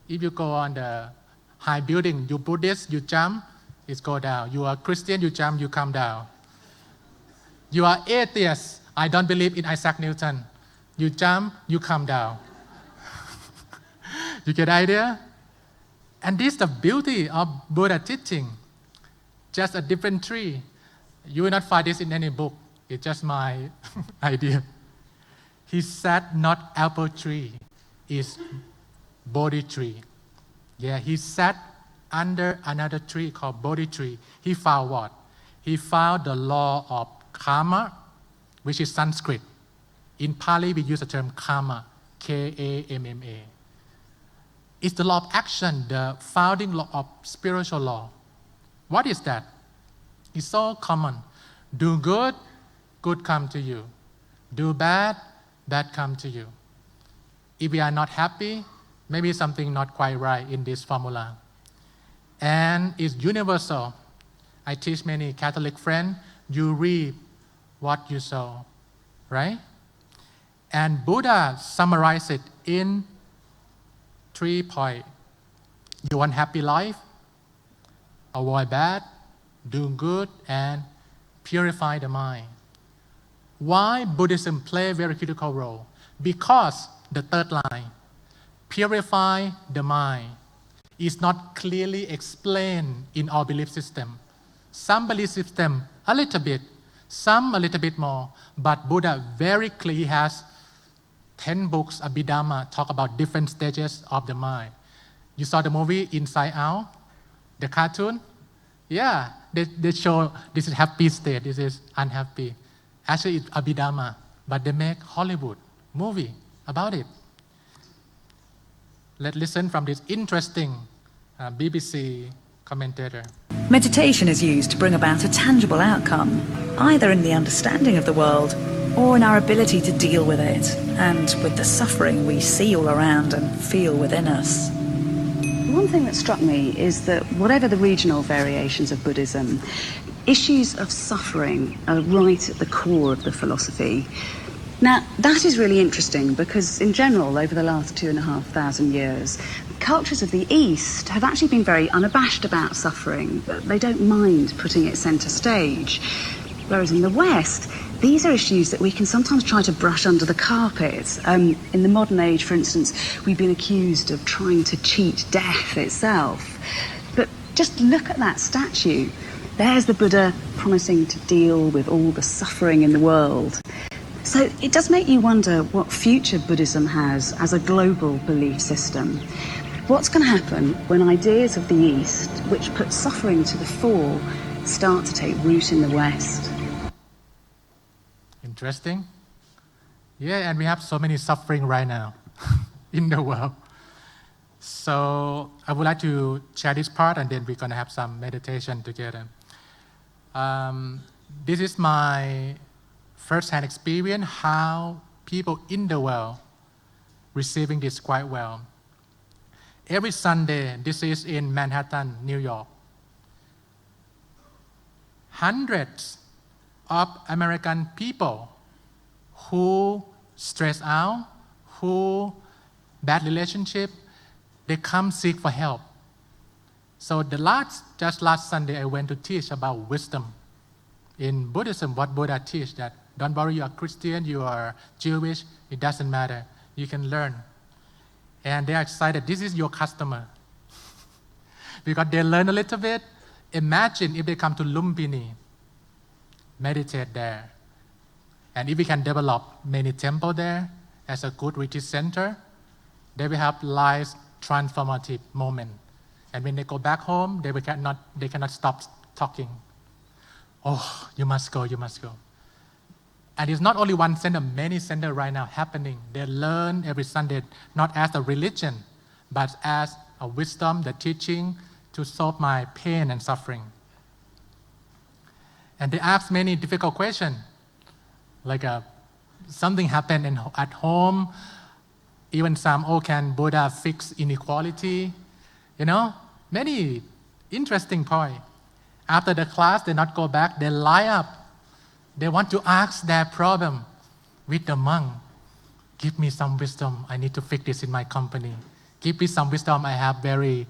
If you go on the high building, you Buddhist, you jump, it go down. You are Christian, you jump, you come down. You are atheist, I don't believe in Isaac Newton. You jump, you come down. You get the idea? And this is the beauty of Buddha teaching. Just a different tree. You will not find this in any book. It's just my idea. He said not apple tree, it's Bodhi tree. Yeah, he sat under another tree called Bodhi tree. He found what? He found the law of karma, which is Sanskrit. In Pali, we use the term karma, K-A-M-M-A. It's the law of action, the founding law of spiritual law. What is that? It's so common. Do good, good come to you. Do bad, bad come to you. If we are not happy, maybe something not quite right in this formula. And it's universal. I teach many Catholic friends, you reap what you sow, right? And Buddha summarized it in 3 points. You want happy life? Avoid bad, do good, and purify the mind. Why Buddhism play a very critical role? Because the third line, purify the mind, is not clearly explained in our belief system. Some belief system a little bit, some a little bit more, but Buddha very clearly has 10 books, Abhidhamma, talk about different stages of the mind. You saw the movie Inside Out, the cartoon? Yeah, they show this is happy state, this is unhappy. Actually, it's Abhidhamma, but they make Hollywood movie about it. Let's listen from this interesting BBC commentator. Meditation is used to bring about a tangible outcome, either in the understanding of the world or in our ability to deal with it and with the suffering we see all around and feel within us. One thing that struck me is that whatever the regional variations of Buddhism, issues of suffering are right at the core of the philosophy. Now, that is really interesting because in general, over the last 2,500 years, cultures of the East have actually been very unabashed about suffering. They don't mind putting it centre stage. Whereas in the West, these are issues that we can sometimes try to brush under the carpet. In the modern age, for instance, we've been accused of trying to cheat death itself. But just look at that statue. There's the Buddha promising to deal with all the suffering in the world. So it does make you wonder what future Buddhism has as a global belief system. What's going to happen when ideas of the East, which put suffering to the fore, start to take root in the West? Interesting. Yeah, and we have so many suffering right now in the world. So I would like to share this part and then we're going to have some meditation together. This is my first-hand experience how people in the world receiving this quite well. Every Sunday, this is in Manhattan, New York, hundreds of American people who stress out, who bad relationship, they come seek for help. So just last Sunday, I went to teach about wisdom. In Buddhism, what Buddha teach that don't worry, you are Christian, you are Jewish, it doesn't matter. You can learn. And they are excited. This is your customer. Because they learn a little bit. Imagine if they come to Lumpini, meditate there. And if we can develop many temples there as a good retreat center, they will have life transformative moment. And when they go back home, they cannot stop talking. Oh, you must go, you must go. And it's not only one center, many centers right now happening. They learn every Sunday, not as a religion, but as a wisdom, the teaching to solve my pain and suffering. And they ask many difficult questions, like something happened at home, even some, can Buddha fix inequality? Many interesting points. After the class, they not go back, they line up. They want to ask their problem with the monk. Give me some wisdom. I need to fix this in my company. Give me some wisdom. I have very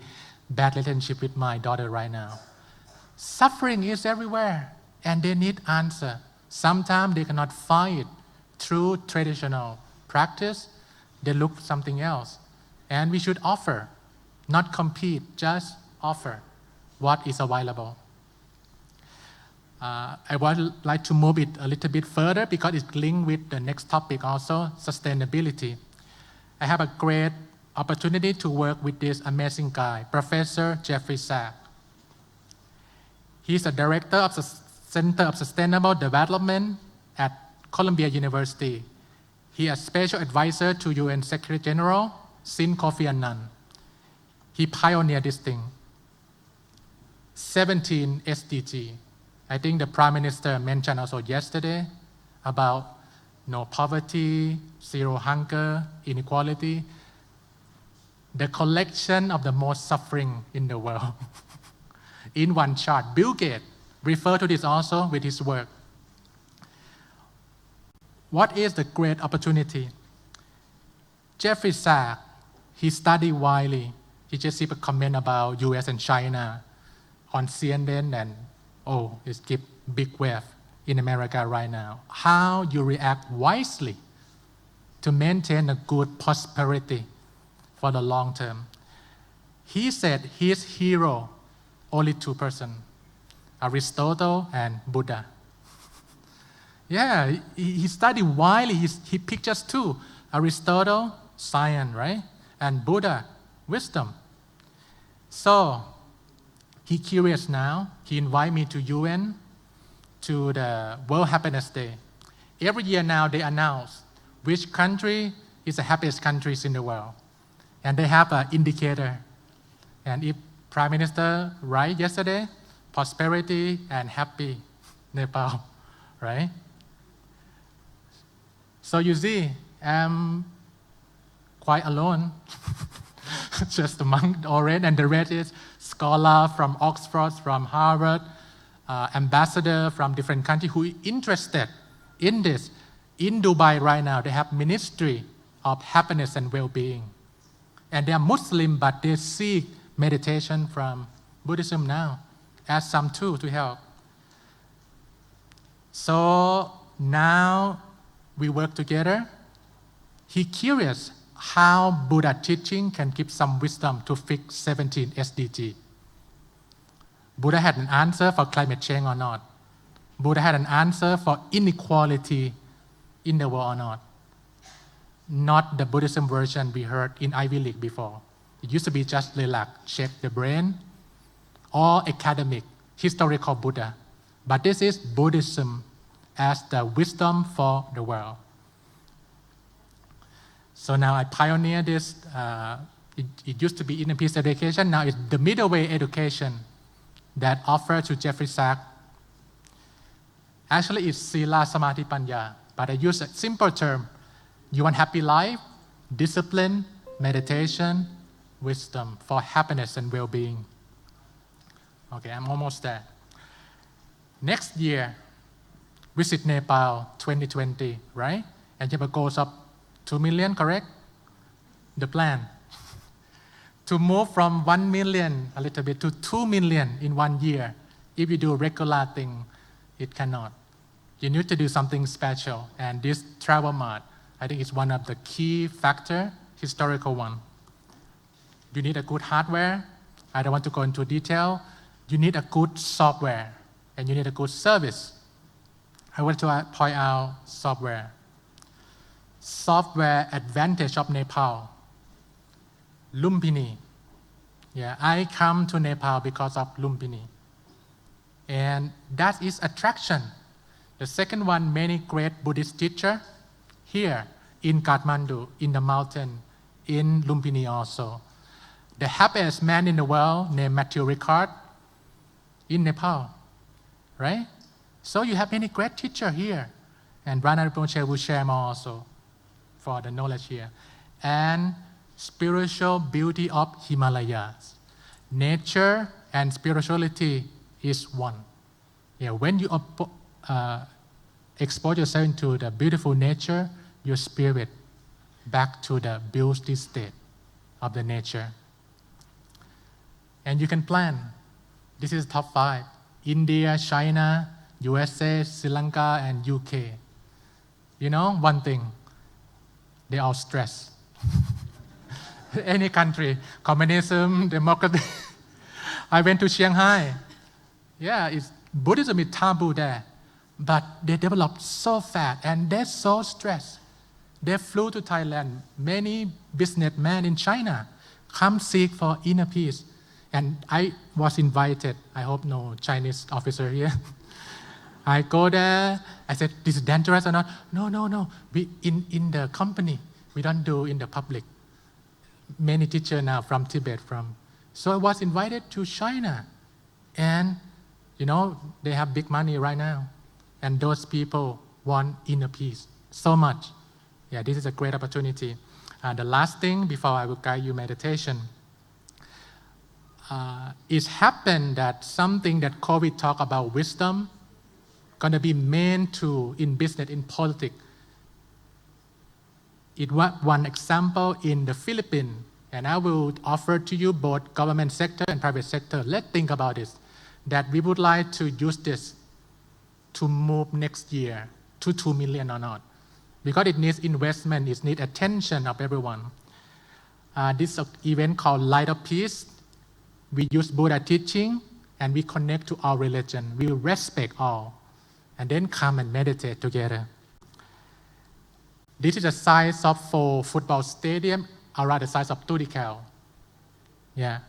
bad relationship with my daughter right now. Suffering is everywhere, and they need answer. Sometimes they cannot find it through traditional practice. They look something else. And we should offer, not compete, just offer what is available. I would like to move it a little bit further because it's linked with the next topic also, sustainability. I have a great opportunity to work with this amazing guy, Professor Jeffrey Sachs. He's a director of the Center of Sustainable Development at Columbia University. He is a special advisor to UN Secretary General since Kofi Annan. He pioneered this thing. 17 SDG. I think the Prime Minister mentioned also yesterday about no poverty, zero hunger, inequality, the collection of the most suffering in the world in one chart. Bill Gates referred to this also with his work. What is the great opportunity? Jeffrey Sachs, he studied widely. He just gave a comment about US and China on CNN and it's give big wave in America right now. How you react wisely to maintain a good prosperity for the long term. He said his hero, only two persons, Aristotle and Buddha. Yeah, he studied widely. He picked just two, Aristotle, science, right? And Buddha, wisdom. So, he curious now. He invite me to UN, to the World Happiness Day. Every year now they announce which country is the happiest countries in the world. And they have an indicator. And if Prime Minister right yesterday, prosperity and happy Nepal, right? So you see, I'm quite alone. Just among already, and the rest is scholar from Oxford, from Harvard, ambassador from different countries who are interested in this. In Dubai right now, they have Ministry of Happiness and Well-being. And they are Muslim, but they seek meditation from Buddhism now as some tool to help. So now we work together. He curious how Buddha teaching can give some wisdom to fix 17 SDG. Buddha had an answer for climate change or not. Buddha had an answer for inequality in the world or not. Not the Buddhism version we heard in Ivy League before. It used to be just relax, check the brain, or academic, historical Buddha. But this is Buddhism as the wisdom for the world. So now I pioneer this. It used to be inner peace education. Now it's the middle way education that offered to Jeffrey Sachs. Actually, it's Sila Samadhi Panya, but I use a simple term. You want happy life, discipline, meditation, wisdom for happiness and well-being. Okay, I'm almost there. Next year, visit Nepal 2020, right? And you have a goal of 2 million, correct? The plan. To move from 1 million, a little bit, to 2 million in 1 year. If you do regular thing, it cannot. You need to do something special. And this travel mart, I think it's one of the key factor, historical one. You need a good hardware. I don't want to go into detail. You need a good software. And you need a good service. I want to point out software. Software advantage of Nepal. Lumpini. Yeah, I come to Nepal because of Lumpini. And that is attraction. The second one, many great Buddhist teachers here in Kathmandu, in the mountain, in Lumpini also. The happiest man in the world named Matthew Ricard in Nepal, right? So you have many great teachers here. And Rana Rinpoche will share more also for the knowledge here. And spiritual beauty of Himalayas. Nature and spirituality is one. Yeah, when you expose yourself into the beautiful nature, your spirit back to the beauty state of the nature. And you can plan. This is top 5. India, China, USA, Sri Lanka, and UK. You know, one thing, they all stress. Any country, communism, democracy. I went to Shanghai. Yeah, Buddhism is taboo there. But they developed so fast and they're so stressed. They flew to Thailand. Many businessmen in China come seek for inner peace. And I was invited. I hope no Chinese officer here. I go there. I said, this is dangerous or not? No. We, in the company, we don't do in the public. Many teachers now from Tibet, from So I was invited to China. And, they have big money right now. And those people want inner peace so much. Yeah, this is a great opportunity. The last thing before I will guide you meditation. It happened that something that COVID talk about wisdom gonna be main tool in business, in politics. It was one example in the Philippines, and I will offer to you both government sector and private sector. Let's think about this, that we would like to use this to move next year to 2 million or not. Because it needs investment, it needs attention of everyone. This event called Light of Peace, we use Buddha teaching and we connect to our religion. We respect all and then come and meditate together. This is the size of 4 football stadium, around the size of Turikal. Yeah.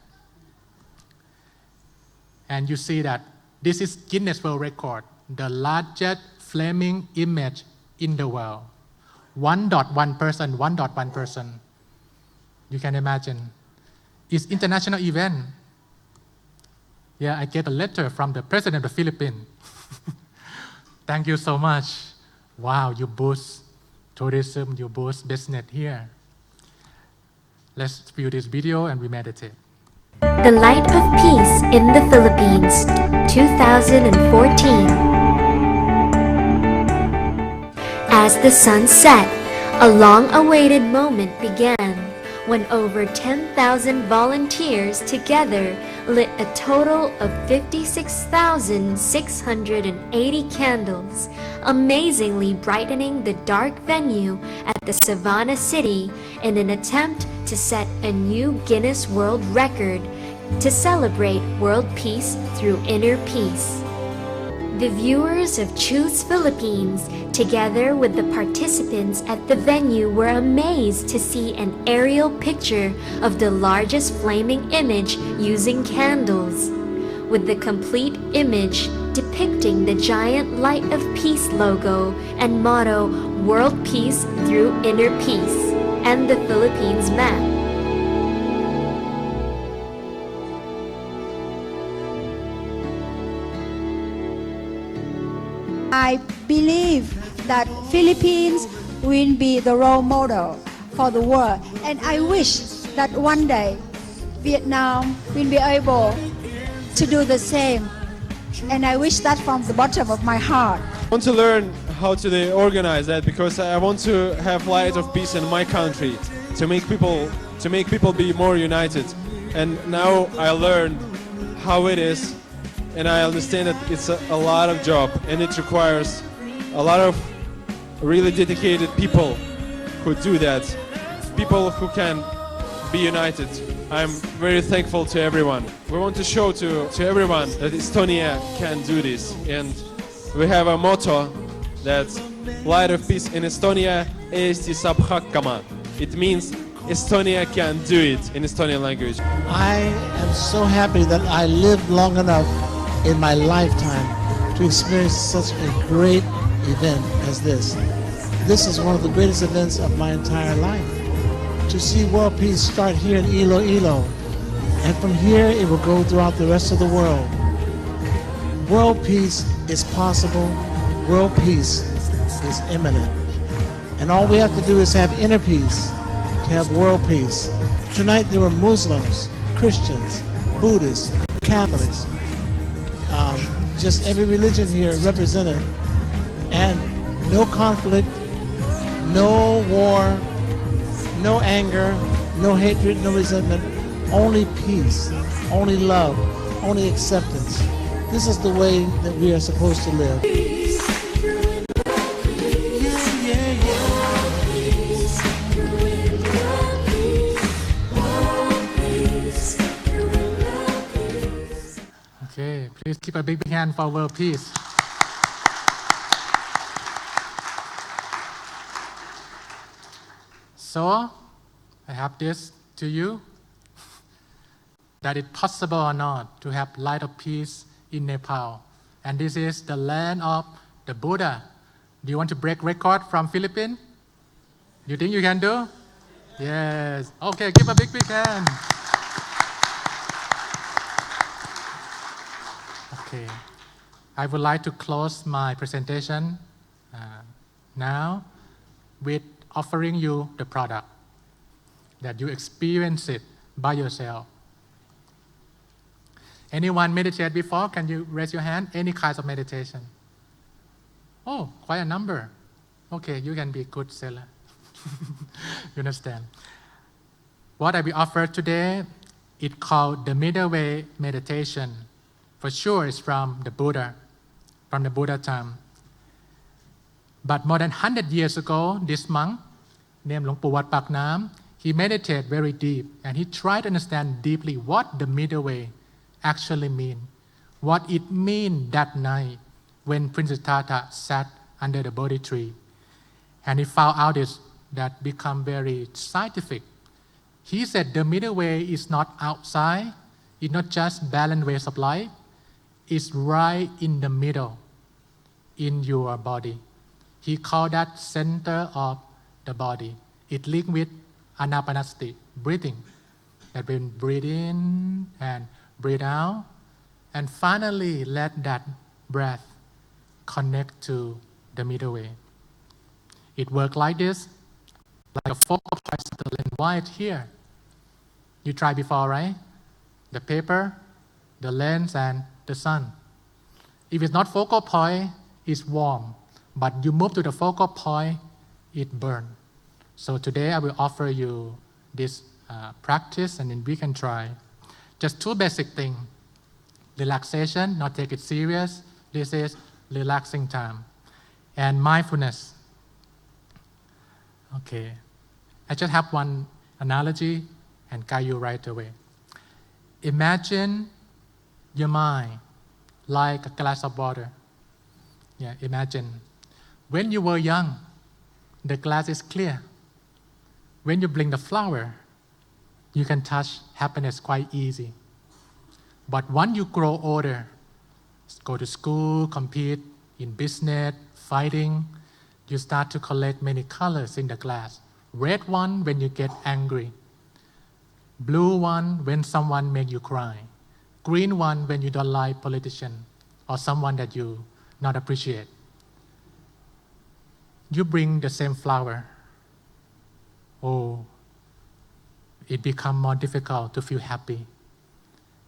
And you see that this is Guinness World Record, the largest flaming image in the world. 1.1 person, 1.1 person. You can imagine. It's international event. Yeah, I get a letter from the president of the Philippines. Thank you so much. Wow, you boost tourism, you boost business here. Let's view this video and we meditate. The Light of Peace in the Philippines, 2014. As the sun set, a long-awaited moment began when over 10,000 volunteers together lit a total of 56,680 candles, amazingly brightening the dark venue at the Savannah City in an attempt to set a new Guinness World Record to celebrate world peace through inner peace. The viewers of Choose Philippines, together with the participants at the venue, were amazed to see an aerial picture of the largest flaming image using candles, with the complete image depicting the giant Light of Peace logo and motto, World Peace through Inner Peace, and the Philippines map. I believe that Philippines will be the role model for the world, and I wish that one day Vietnam will be able to do the same, and I wish that from the bottom of my heart. I want to learn how to organize that because I want to have light of peace in my country to make people be more united. And now I learn how it is, and I understand that it's a lot of job and it requires a lot of really dedicated people who do that, people who can be united. I'm very thankful to everyone. We want to show to everyone that Estonia can do this, and we have a motto that's Light of Peace in Estonia, Eesti saab hakkama. It means Estonia can do it in Estonian language. I am so happy that I lived long enough in my lifetime to experience such a great event as this. This is one of the greatest events of my entire life. To see world peace start here in Iloilo, and from here it will go throughout the rest of the world. World peace is possible. World peace is imminent. And all we have to do is have inner peace to have world peace. Tonight there were Muslims, Christians, Buddhists, Catholics, just every religion here represented, and no conflict, no war, no anger, no hatred, no resentment, only peace, only love, only acceptance. This is the way that we are supposed to live. Okay, please keep a big hand for world peace. So, I have this to you, that it's possible or not to have light of peace in Nepal. And this is the land of the Buddha. Do you want to break record from Philippines? You think you can do? Yes. Okay, give a big hand. Okay. I would like to close my presentation now with offering you the product that you experience it by yourself. Anyone meditate before? Can you raise your hand? Any kinds of meditation? Oh, quite a number. Okay, you can be a good seller. You understand? What I will offer today, it's called the middle way meditation. For sure, it's from the Buddha time. But more than 100 years ago, this monk named Luang Pu Wat Pak Nam, he meditated very deep and he tried to understand deeply what the middle way actually means, what it means that night when Princess Tata sat under the Bodhi tree. And he found out that become very scientific. He said the middle way is not outside, it's not just balanced ways of life, it's right in the middle, in your body. He called that center of the body. It linked with anapanasati, breathing. That when breathe in and breathe out, and finally let that breath connect to the middle way. It works like this, like a focal point subtle and wide here. You tried before, right? The paper, the lens, and the sun. If it's not focal point, it's warm. But you move to the focal point, it burns. So today I will offer you this practice and then we can try. Just two basic things. Relaxation, not take it serious. This is relaxing time. And mindfulness. Okay. I just have one analogy and guide you right away. Imagine your mind like a glass of water. Yeah, imagine. When you were young, the glass is clear. When you bring the flower, you can touch happiness quite easy. But once you grow older, go to school, compete in business, fighting, you start to collect many colors in the glass. Red one when you get angry. Blue one when someone make you cry. Green one when you don't like politician or someone that you not appreciate. You bring the same flower. Oh, it become more difficult to feel happy.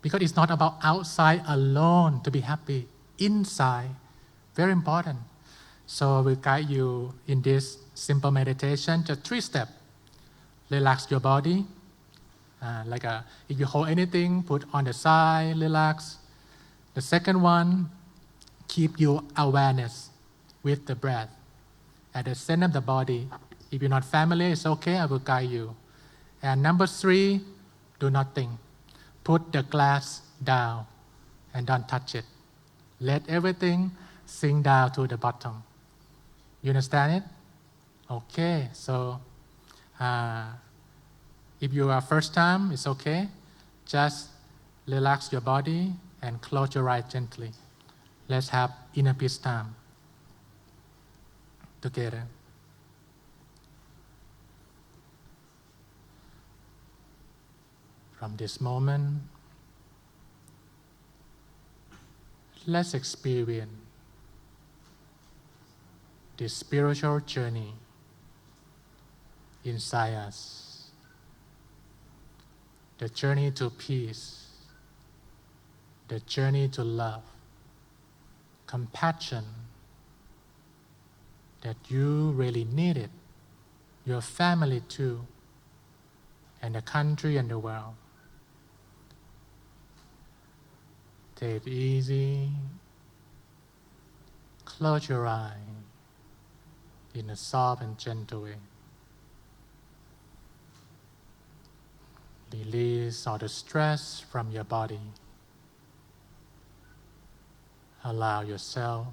Because it's not about outside alone to be happy. Inside, very important. So I will guide you in this simple meditation, just 3 steps. Relax your body. If you hold anything, put on the side, relax. The second one, keep your awareness with the breath at the center of the body. If you're not familiar, it's okay, I will guide you. And number 3, do nothing. Put the glass down and don't touch it. Let everything sink down to the bottom. You understand it? Okay, so if you are first time, it's okay. Just relax your body and close your eyes gently. Let's have inner peace time together. From this moment, let's experience this spiritual journey inside us. The journey to peace, the journey to love, compassion that you really need it, your family too, and the country and the world. Take it easy. Close your eyes in a soft and gentle way. Release all the stress from your body. Allow yourself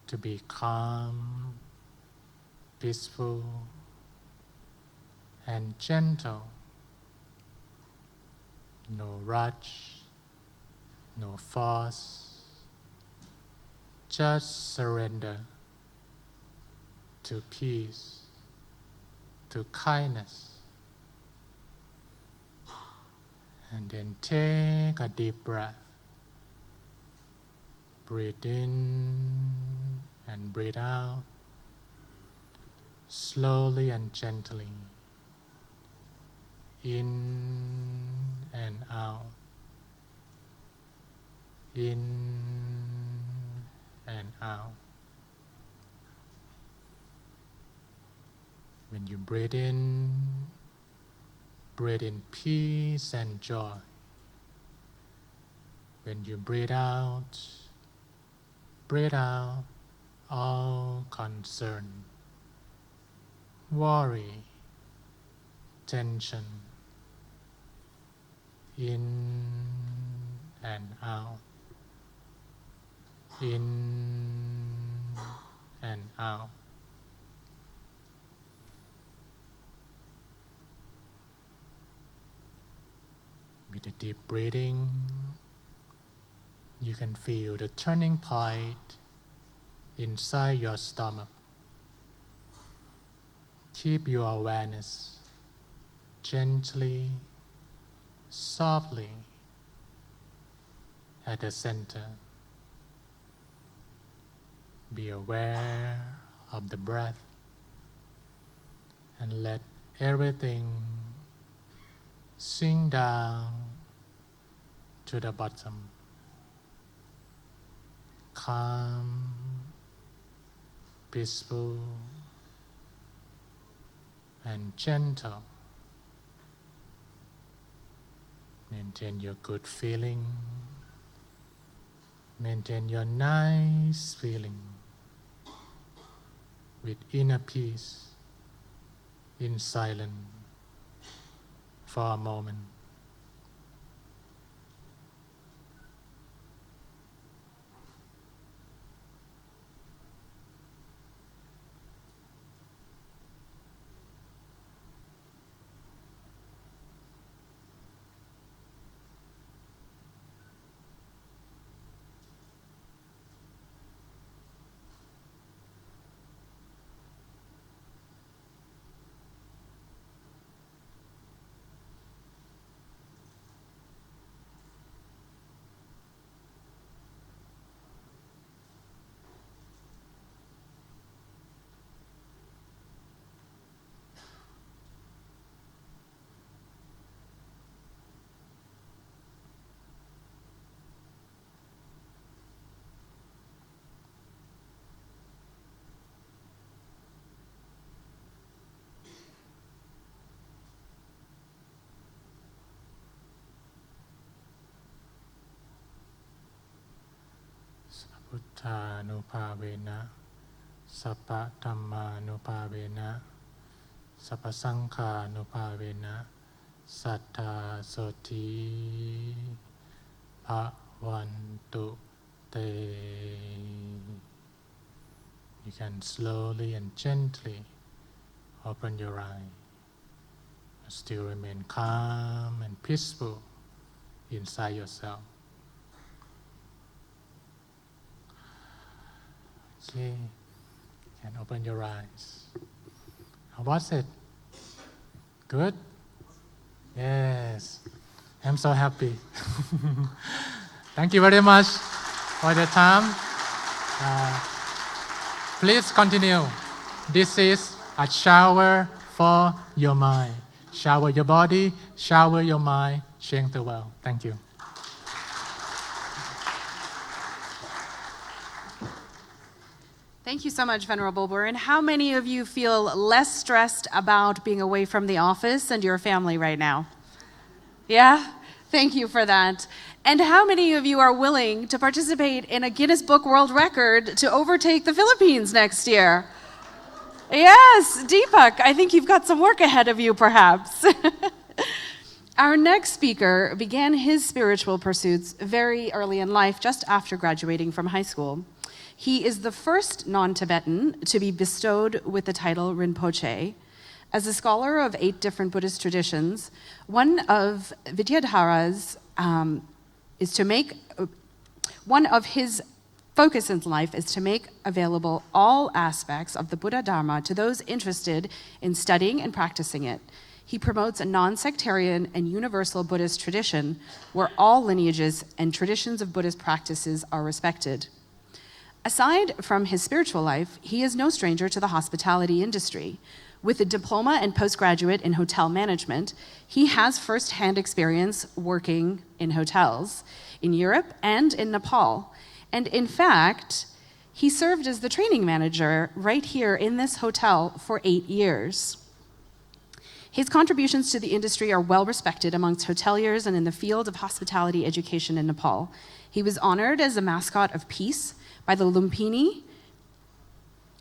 to be calm, peaceful, and gentle. No rush. No force, just surrender to peace, to kindness. And then take a deep breath Breathe in and breathe out, slowly and gently. In and out. In and out. When you breathe in peace and joy. When you breathe out all concern, worry, tension. In and out. In and out. With a deep breathing, you can feel the turning point inside your stomach. Keep your awareness gently, softly at the center. Be aware of the breath and let everything sink down to the bottom. Calm, peaceful, and gentle. Maintain your good feeling. Maintain your nice feeling with inner peace in silence for a moment. Putthanupavena, Sappa Dhammanupavena, Sappa Sankhanupavena, Sattha Soti Bhavantu Te. You can slowly and gently open your eye. Still remain calm and peaceful inside yourself. Okay, you can open your eyes. How was it? Good? Yes. I'm so happy. Thank you very much for the time. Please continue. This is a shower for your mind. Shower your body, shower your mind, change the world. Thank you. Thank you so much, Venerable Burin. How many of you feel less stressed about being away from the office and your family right now? Yeah? Thank you for that. And how many of you are willing to participate in a Guinness Book World Record to overtake the Philippines next year? Yes, Deepak, I think you've got some work ahead of you, perhaps. Our next speaker began his spiritual pursuits very early in life, just after graduating from high school. He is the first non-Tibetan to be bestowed with the title Rinpoche. As a scholar of 8 different Buddhist traditions, one of Vidyadhara's one of his focus in life is to make available all aspects of the Buddha Dharma to those interested in studying and practicing it. He promotes a non-sectarian and universal Buddhist tradition where all lineages and traditions of Buddhist practices are respected. Aside from his spiritual life, he is no stranger to the hospitality industry. With a diploma and postgraduate in hotel management, he has first-hand experience working in hotels in Europe and in Nepal. And in fact, he served as the training manager right here in this hotel for 8 years. His contributions to the industry are well respected amongst hoteliers and in the field of hospitality education in Nepal. He was honored as a mascot of peace by the Lumpini,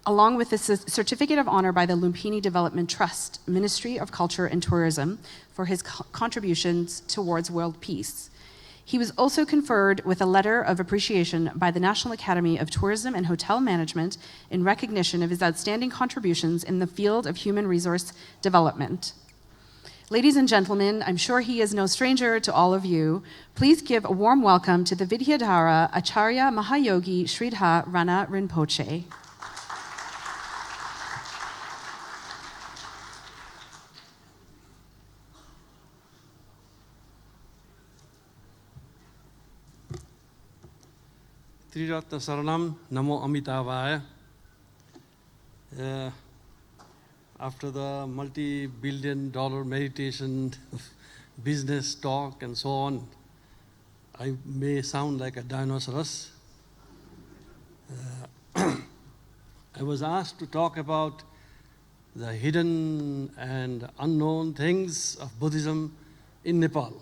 along with a certificate of honor by the Lumpini Development Trust, Ministry of Culture and Tourism, for his contributions towards world peace. He was also conferred with a letter of appreciation by the National Academy of Tourism and Hotel Management in recognition of his outstanding contributions in the field of human resource development. Ladies and gentlemen, I'm sure he is no stranger to all of you. Please give a warm welcome to the Vidyadhara Acharya Mahayogi Sridhar Rana Rinpoche. Triratna Saranam Namo Amitabhaya. After the multi-billion-dollar meditation, business talk, and so on, I may sound like a dinosaurus. I was asked to talk about the hidden and unknown things of Buddhism in Nepal.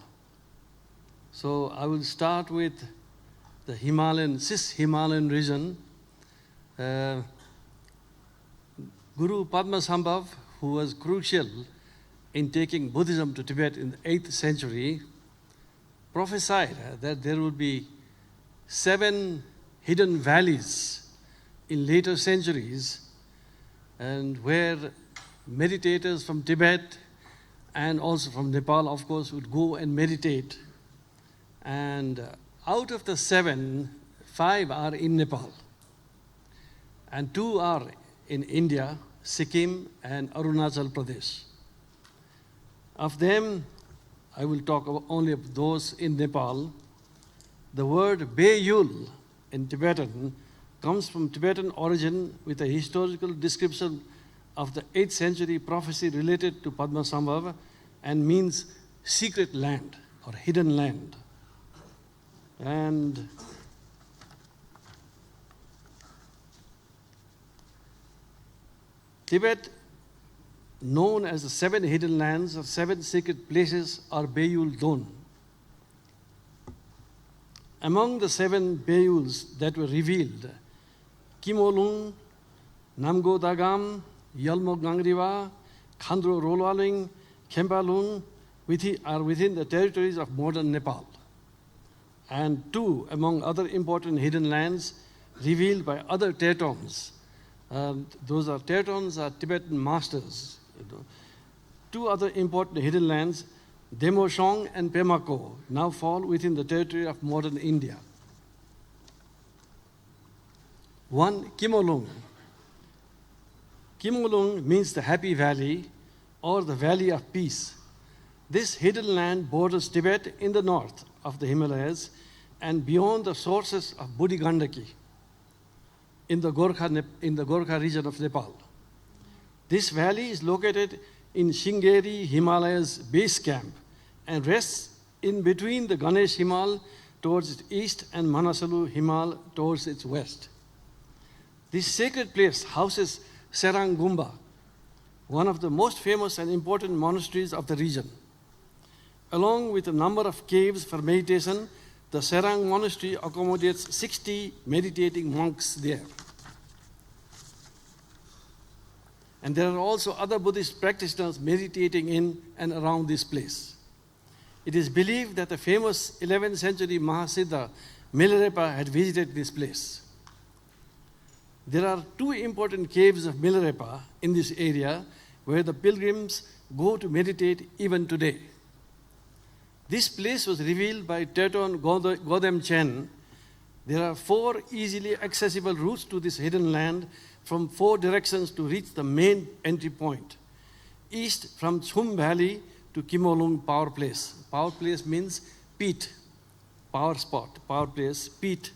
So I will start with the Cis-Himalayan region. Guru Padmasambhav, who was crucial in taking Buddhism to Tibet in the 8th century, prophesied that there would be 7 hidden valleys in later centuries, and where meditators from Tibet and also from Nepal, of course, would go and meditate. And out of the 7, 5 are in Nepal, and 2 are in India, Sikkim and Arunachal Pradesh. Of them, I will talk only of those in Nepal. The word Bayul in Tibetan comes from Tibetan origin with a historical description of the 8th century prophecy related to Padmasambhava and means secret land or hidden land. And Tibet, known as the 7 hidden lands or 7 sacred places, are Bayul Don. Among the 7 Bayuls that were revealed, Kimolung, Namgo Dagam, Yalmo Gangriwa, Khandro Rolwaling, Kempalung are within the territories of modern Nepal. And 2 among other important hidden lands revealed by other Tetons. Those are Tetons are Tibetan masters. 2 other important hidden lands, Demoshong and Pemako, now fall within the territory of modern India. 1, Kimolung. Kimolung means the happy valley or the valley of peace. This hidden land borders Tibet in the north of the Himalayas and beyond the sources of Budi Gandaki in the Gorkha region of Nepal. This valley is located in Shingeri Himalayas base camp and rests in between the Ganesh Himal towards its east and Manasalu Himal towards its west. This sacred place houses Serang Gumba, one of the most famous and important monasteries of the region. Along with a number of caves for meditation, the Serang Monastery accommodates 60 meditating monks there. And there are also other Buddhist practitioners meditating in and around this place. It is believed that the famous 11th century Mahasiddha Milarepa had visited this place. There are 2 important caves of Milarepa in this area where the pilgrims go to meditate even today. This place was revealed by Teton Godem Chen. There are 4 easily accessible routes to this hidden land from 4 directions to reach the main entry point. East from Chum Valley to Kimolung Power Place. Power Place means peat, power spot, power place, peat.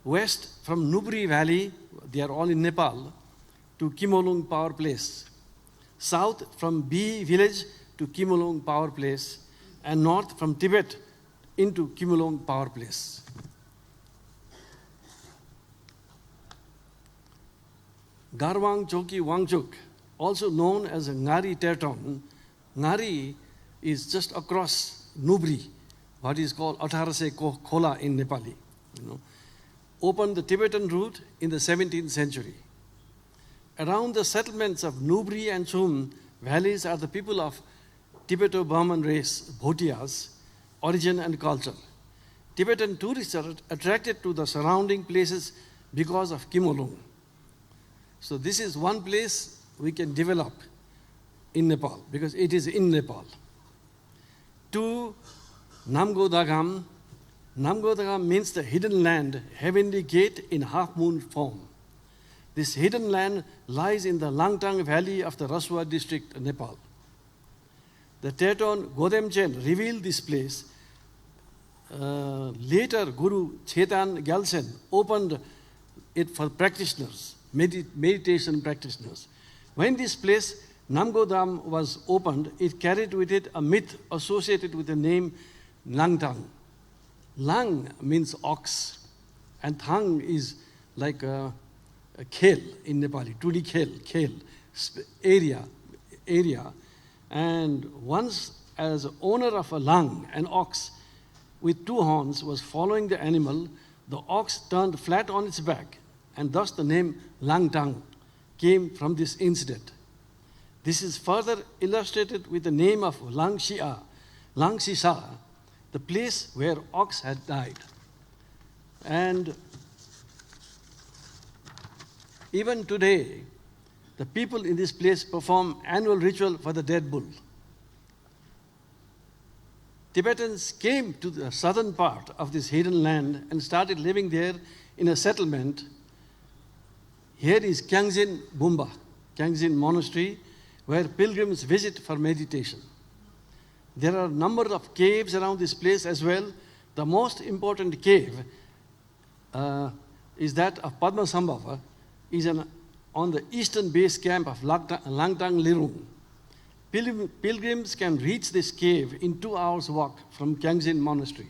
west from Nubri Valley, they are all in Nepal, to Kimolung Power Place. South from B village to Kimolung Power Place, and north from Tibet into Kimolung Power Place. Garwang Choki Wangchuk, also known as Ngari Terton. Ngari is just across Nubri, what is called Atharase Khola in Nepali. Opened the Tibetan route in the 17th century. Around the settlements of Nubri and Chum valleys are the people of Tibeto-Burman race, Bhotias, origin and culture. Tibetan tourists are attracted to the surrounding places because of Kimolung. So this is one place we can develop in Nepal, because it is in Nepal. To Namgo Dagam. Namgo Dagam means the hidden land, heavenly gate in half-moon form. This hidden land lies in the Langtang valley of the Raswa district, Nepal. The Teton Godemchen revealed this place. Later, Guru Chetan Gyaltsen opened it for practitioners, meditation practitioners. When this place, Namgodam, was opened, it carried with it a myth associated with the name Langtang. Lang means ox, and Thang is like a khel in Nepali, 2D khel, area. And once, as owner of a lang, an ox with two horns was following the animal, the ox turned flat on its back, and thus the name Langtang came from this incident. This is further illustrated with the name of Langsisa, the place where ox had died. And even today, the people in this place perform annual ritual for the dead bull. Tibetans came to the southern part of this hidden land and started living there in a settlement. Here is Kyangsin Bumba, Kyangsin Monastery, where pilgrims visit for meditation. There are a number of caves around this place as well. The most important cave is that of Padmasambhava, is on the eastern base camp of Langtang Lirung. Pilgrims can reach this cave in 2 hours' walk from Kyangsin Monastery.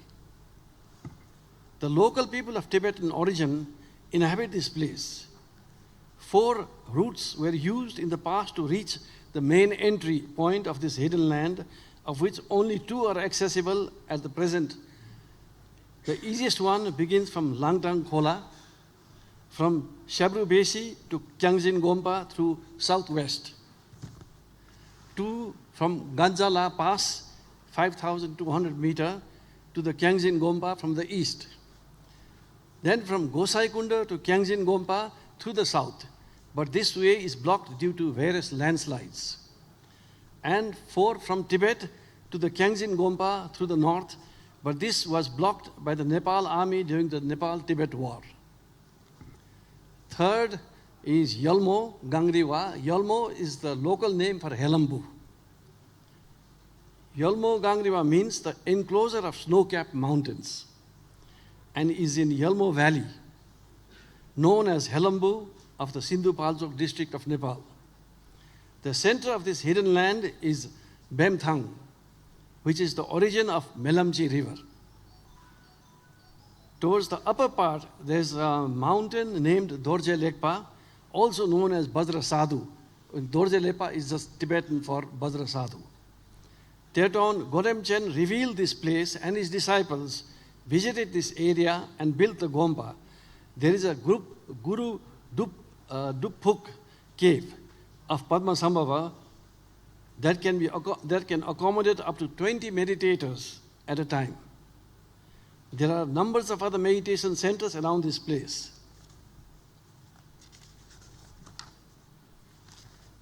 The local people of Tibetan origin inhabit this place. 4 routes were used in the past to reach the main entry point of this hidden land, of which only 2 are accessible at the present. The easiest one begins from Langtang Khola, from Shabru Besi to Kyangsin Gompa through southwest. 2 from Ganjala Pass, 5,200 meter, to the Kyangsin Gompa from the east. Then from Gosai Kunda to Kyangsin Gompa through the south, but this way is blocked due to various landslides. And 4 from Tibet to the Kyangsin Gompa through the north, but this was blocked by the Nepal army during the Nepal-Tibet War. 3rd is Yalmo Gangriwa. Yalmo is the local name for Helambu. Yalmo Gangriwa means the enclosure of snow-capped mountains and is in Yalmo Valley, known as Helambu of the Sindhu Palchok district of Nepal. The center of this hidden land is Bemthang, which is the origin of Melamchi River. Towards the upper part, there's a mountain named Dorje Lekpa, also known as Bajra Sadhu. Dorje Lekpa is just Tibetan for Bajra Sadhu. Teton Godemchen revealed this place, and his disciples visited this area and built the Gompa. There is a Guru Duphuk cave of Padmasambhava that can accommodate up to 20 meditators at a time. There are numbers of other meditation centers around this place.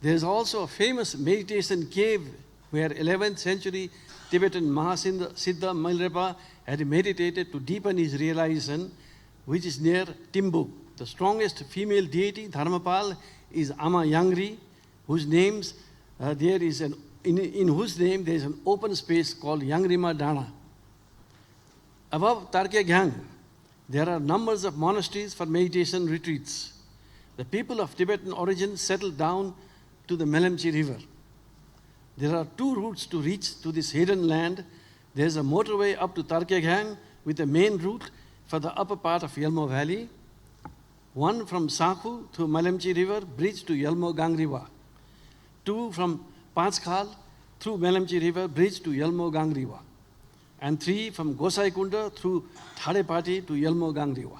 There is also a famous meditation cave where 11th century Tibetan Mahasiddha Milarepa had meditated to deepen his realization, which is near Timbu. The strongest female deity, Dharmapal, is Ama Yangri, whose names in whose name there is an open space called Yangrima Dana. Above Tarke Gyang There are numbers of monasteries for meditation retreats. The people of Tibetan origin settled down to the Melamchi River. There are 2 routes to reach to this hidden land. There is a motorway up to Tarkegang with a main route for the upper part of Yelmo Valley. One from Sakhu through Melamchi River, bridge to Yelmo Gangriwa. 2 from Panchkhal through Melamchi River, bridge to Yelmo Gangriwa. And 3 from Gosaikunda through Thadepati to Yelmo Gangriwa.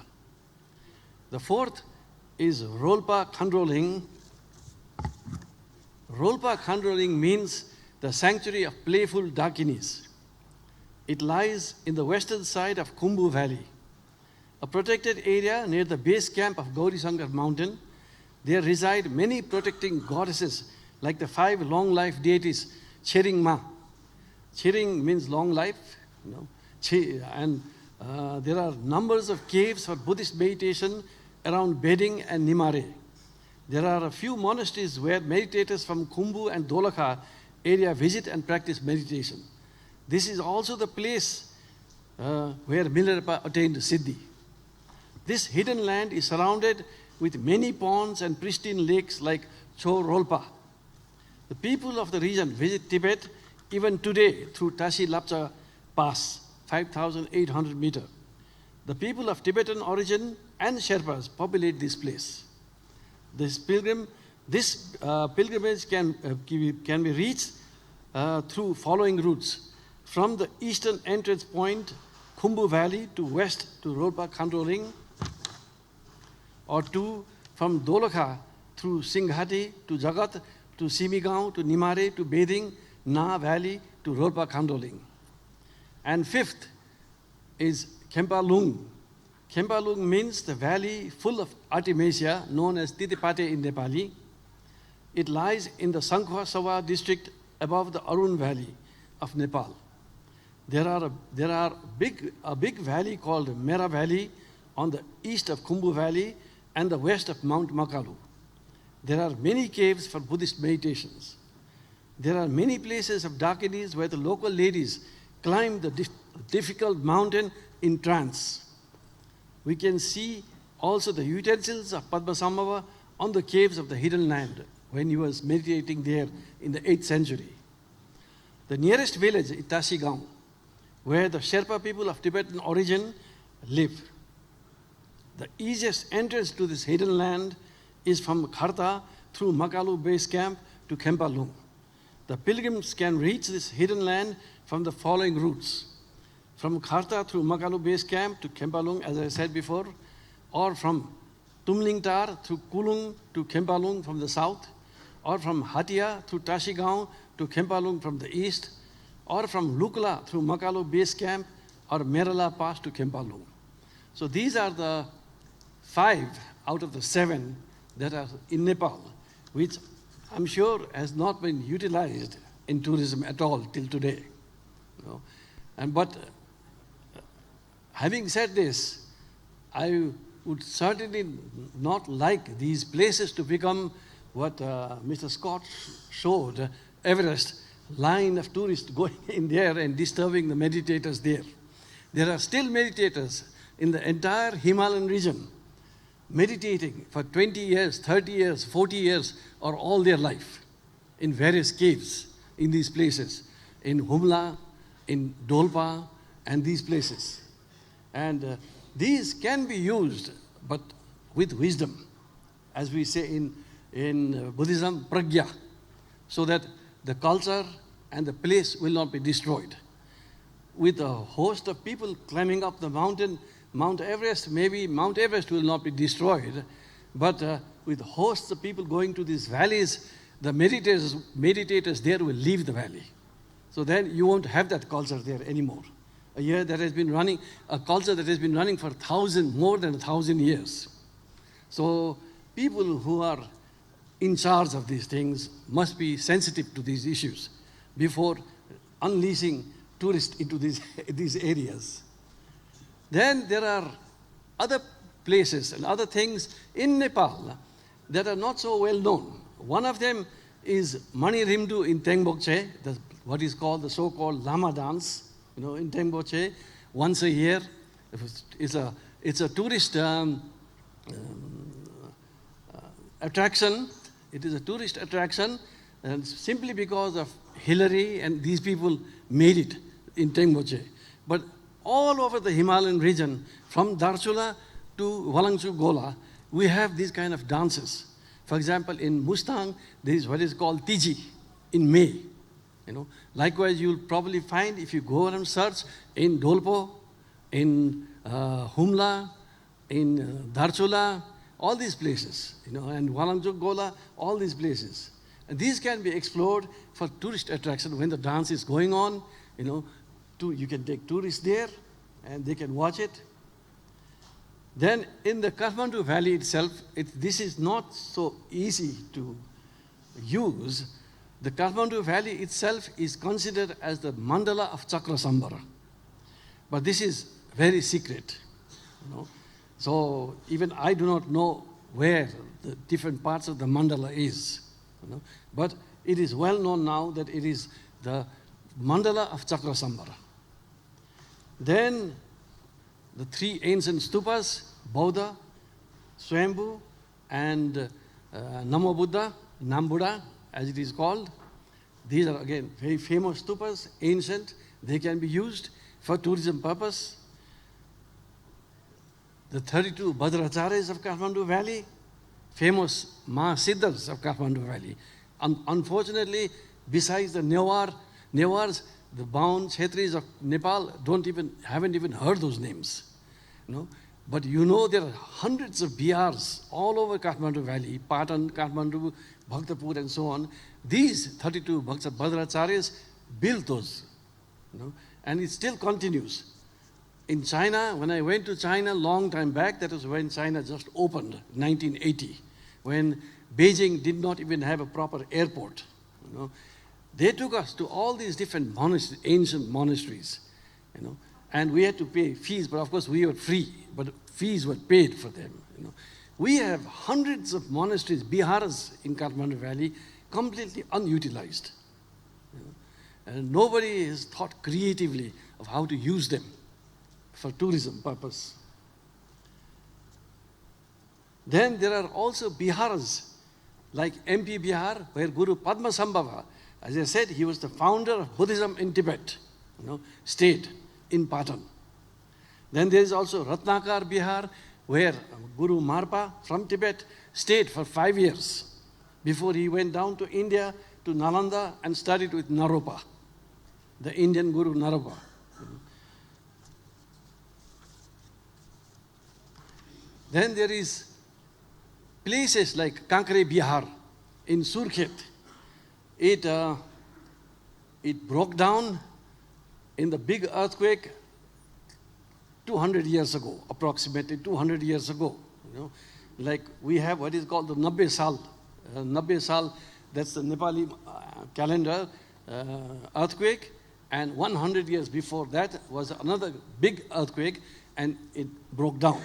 The 4th is Rolpa Khandroling. Rolpa Khandroling means the sanctuary of playful Dakinis. It lies in the western side of Khumbu Valley, a protected area near the base camp of Gaurisankar mountain. There reside many protecting goddesses like the 5 long life deities Chering Ma. Chering means long life, and there are numbers of caves for Buddhist meditation around Beding and Nimare. There are a few monasteries where meditators from Khumbu and Dolakha area visit and practice meditation. This is also the place where Milarepa attained Siddhi. This hidden land is surrounded with many ponds and pristine lakes like Cho Rolpa. The people of the region visit Tibet even today through Tashi Lapcha Pass, 5,800 meters. The people of Tibetan origin and Sherpas populate this place. This pilgrimage can be reached through following routes. From the eastern entrance point, Khumbu Valley, to west to Rolpa Khandroling, or 2 from Dolakha through Singhati to Jagat to Simigaon to Nimare to Beding, Na Valley to Rolpa Khandroling. And 5th is Kempa Lung. Kempa Lung means the valley full of artemisia, known as Titipate in Nepali. It lies in the Sankhwa Sawa district above the Arun Valley of Nepal. There are a big valley called Mera Valley on the east of Khumbu Valley and the west of Mount Makalu. There are many caves for Buddhist meditations. There are many places of Dakinis where the local ladies climb the difficult mountain in trance. We can see also the utensils of Padmasambhava on the caves of the hidden land when he was meditating there in the 8th century. The nearest village is Tashigaon, where the Sherpa people of Tibetan origin live. The easiest entrance to this hidden land is from Kharta through Makalu base camp to Kempa Lung. The pilgrims can reach this hidden land from the following routes. From Kharta through Makalu base camp to Kempa Lung, as I said before, or from Tumlingtar through Kulung to Kempa Lung from the south, or from Hatia through Tashigaon to Kempa Lung from the east, or from Lukla through Makalu base camp or Merala Pass to Kempa Lung. So these are the 5 out of the 7 that are in Nepal, which I'm sure has not been utilized in tourism at all till today. But having said this, I would certainly not like these places to become what Mr. Scott showed, Everest, line of tourists going in there and disturbing the meditators there. There are still meditators in the entire Himalayan region meditating for 20 years, 30 years, 40 years, or all their life in various caves in these places, in Humla, in Dolpa, and these places. And these can be used, but with wisdom, as we say in Buddhism, pragya, so that the culture and the place will not be destroyed. With a host of people climbing up the mountain, Mount Everest, maybe Mount Everest will not be destroyed, but with hosts of people going to these valleys, the meditators there will leave the valley. So then you won't have that culture there anymore. A culture that has been running for more than 1,000 years. So people who are in charge of these things must be sensitive to these issues before unleashing tourists into these areas. Then there are other places and other things in Nepal that are not so well known. One of them is Mani Rimdu in Tengbokche, what is called the so-called Lama dance. In Tengbokche, once a year, it's a It's a tourist attraction. It is a tourist attraction, and simply because of Hillary and these people made it in Tengboche. But all over the Himalayan region, from Darchula to Walangchu Gola, we have these kind of dances. For example, in Mustang, there is what is called Tiji in May. Likewise, you'll probably find, if you go and search, in Dolpo, in Humla, in Darchula, all these places, and Walangchu Gola, all these places. And these can be explored for tourist attraction when the dance is going on. You can take tourists there and they can watch it. Then in the Kathmandu Valley itself, this is not so easy to use. The Kathmandu Valley itself is considered as the mandala of Chakrasambhara. But this is very secret. So even I do not know where the different parts of the mandala is. But it is well known now that it is the mandala of Chakrasambhara. Then the three ancient stupas, Bauddha, Swayambhu, and Namo Buddha, Nambuddha, as it is called. These are again very famous stupas, ancient. They can be used for tourism purpose. The 32 Bhadracharyas of Kathmandu Valley, famous Mahasiddhas of Kathmandu Valley. Unfortunately, besides the Newars, the Baun Kshetris of Nepal haven't even heard those names. But there are hundreds of bihars all over Kathmandu Valley, Patan, Kathmandu, Bhaktapur, and so on. These 32 Bhadracharyas built those, and it still continues. In China, when I went to China a long time back, that was when China just opened, 1980, when Beijing did not even have a proper airport. They took us to all these different ancient monasteries, and we had to pay fees, but of course we were free, but fees were paid for them. We have hundreds of monasteries, biharas in Kathmandu Valley, completely unutilized. And nobody has thought creatively of how to use them for tourism purpose. Then there are also biharas, like MP Bihar, where Guru Padmasambhava, as I said, he was the founder of Buddhism in Tibet, stayed in Patan. Then there is also Ratnakar Bihar, where Guru Marpa from Tibet stayed for 5 years before he went down to India, to Nalanda, and studied with Naropa, the Indian Guru Naropa. Then there is places like Kankare Bihar in Surkhet. It broke down in the big earthquake 200 years ago, approximately 200 years ago. Like we have what is called the Nabbe Sal. Nabbe Sal, that's the Nepali calendar earthquake. And 100 years before that was another big earthquake, and it broke down.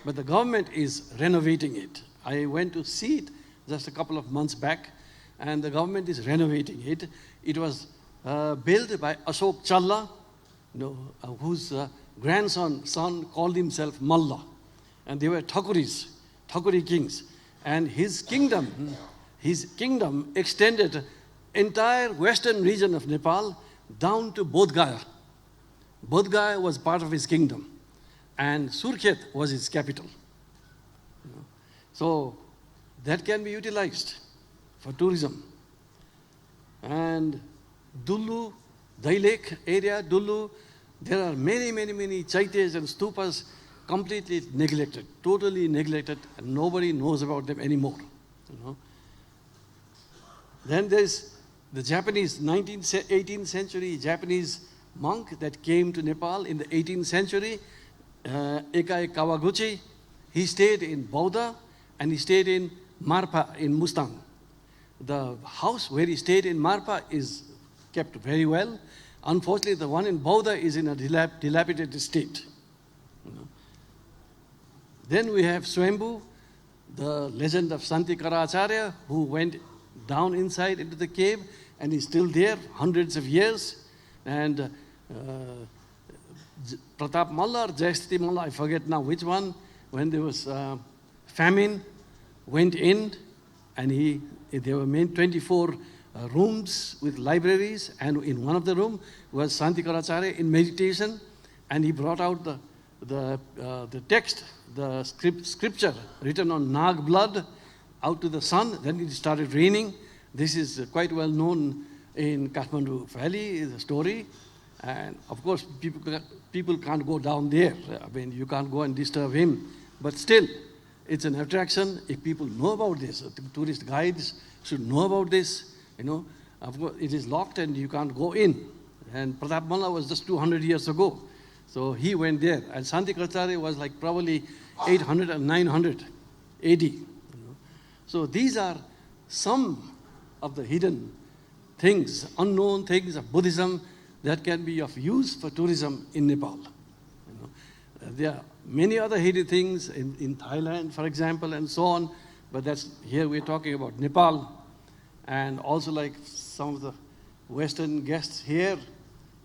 But the government is renovating it. I went to see it just a couple of months back, and the government is renovating it. It was built by Ashok Challa, whose son called himself Malla. And they were Thakuri kings. And his kingdom extended entire western region of Nepal down to Bodh Gaya. Bodh Gaya was part of his kingdom, and Surkhet was his capital. So that can be utilized for tourism. And Dullu, Dailek area, Dullu, there are many chaityas and stupas completely neglected, totally neglected, and nobody knows about them anymore. Then there's the Japanese 18th century Japanese monk that came to Nepal in the 18th century, Ekai Kawaguchi. He stayed in Bauddha and he stayed in Marpa in Mustang. The house where he stayed in Marpa is kept very well. Unfortunately, the one in Bauddha is in a dilapidated state. Then we have Swayambhu, the legend of Santikara Acharya, who went down inside into the cave and is still there hundreds of years. And Pratap Malla or Jayasthiti Malla, I forget now which one, when there was famine, went in and they were made 24 rooms with libraries, and in one of the room was Santikaracharya in meditation, and he brought out the text, the scripture written on Nag blood out to the sun. Then it started raining. This is quite well known in Kathmandu Valley, the story. And of course, people can't go down there. I mean, you can't go and disturb him. But still, it's an attraction. If people know about this, tourist guides should know about this. You know, of course, it is locked and you can't go in. And Pratap Malla was just 200 years ago. So he went there. And Santikaracharya was like probably 800 and 900 AD. You know. So these are some of the hidden things, unknown things of Buddhism that can be of use for tourism in Nepal. You know. There are many other hidden things in Thailand, for example, and so on. But here we're talking about Nepal. And also like some of the Western guests here,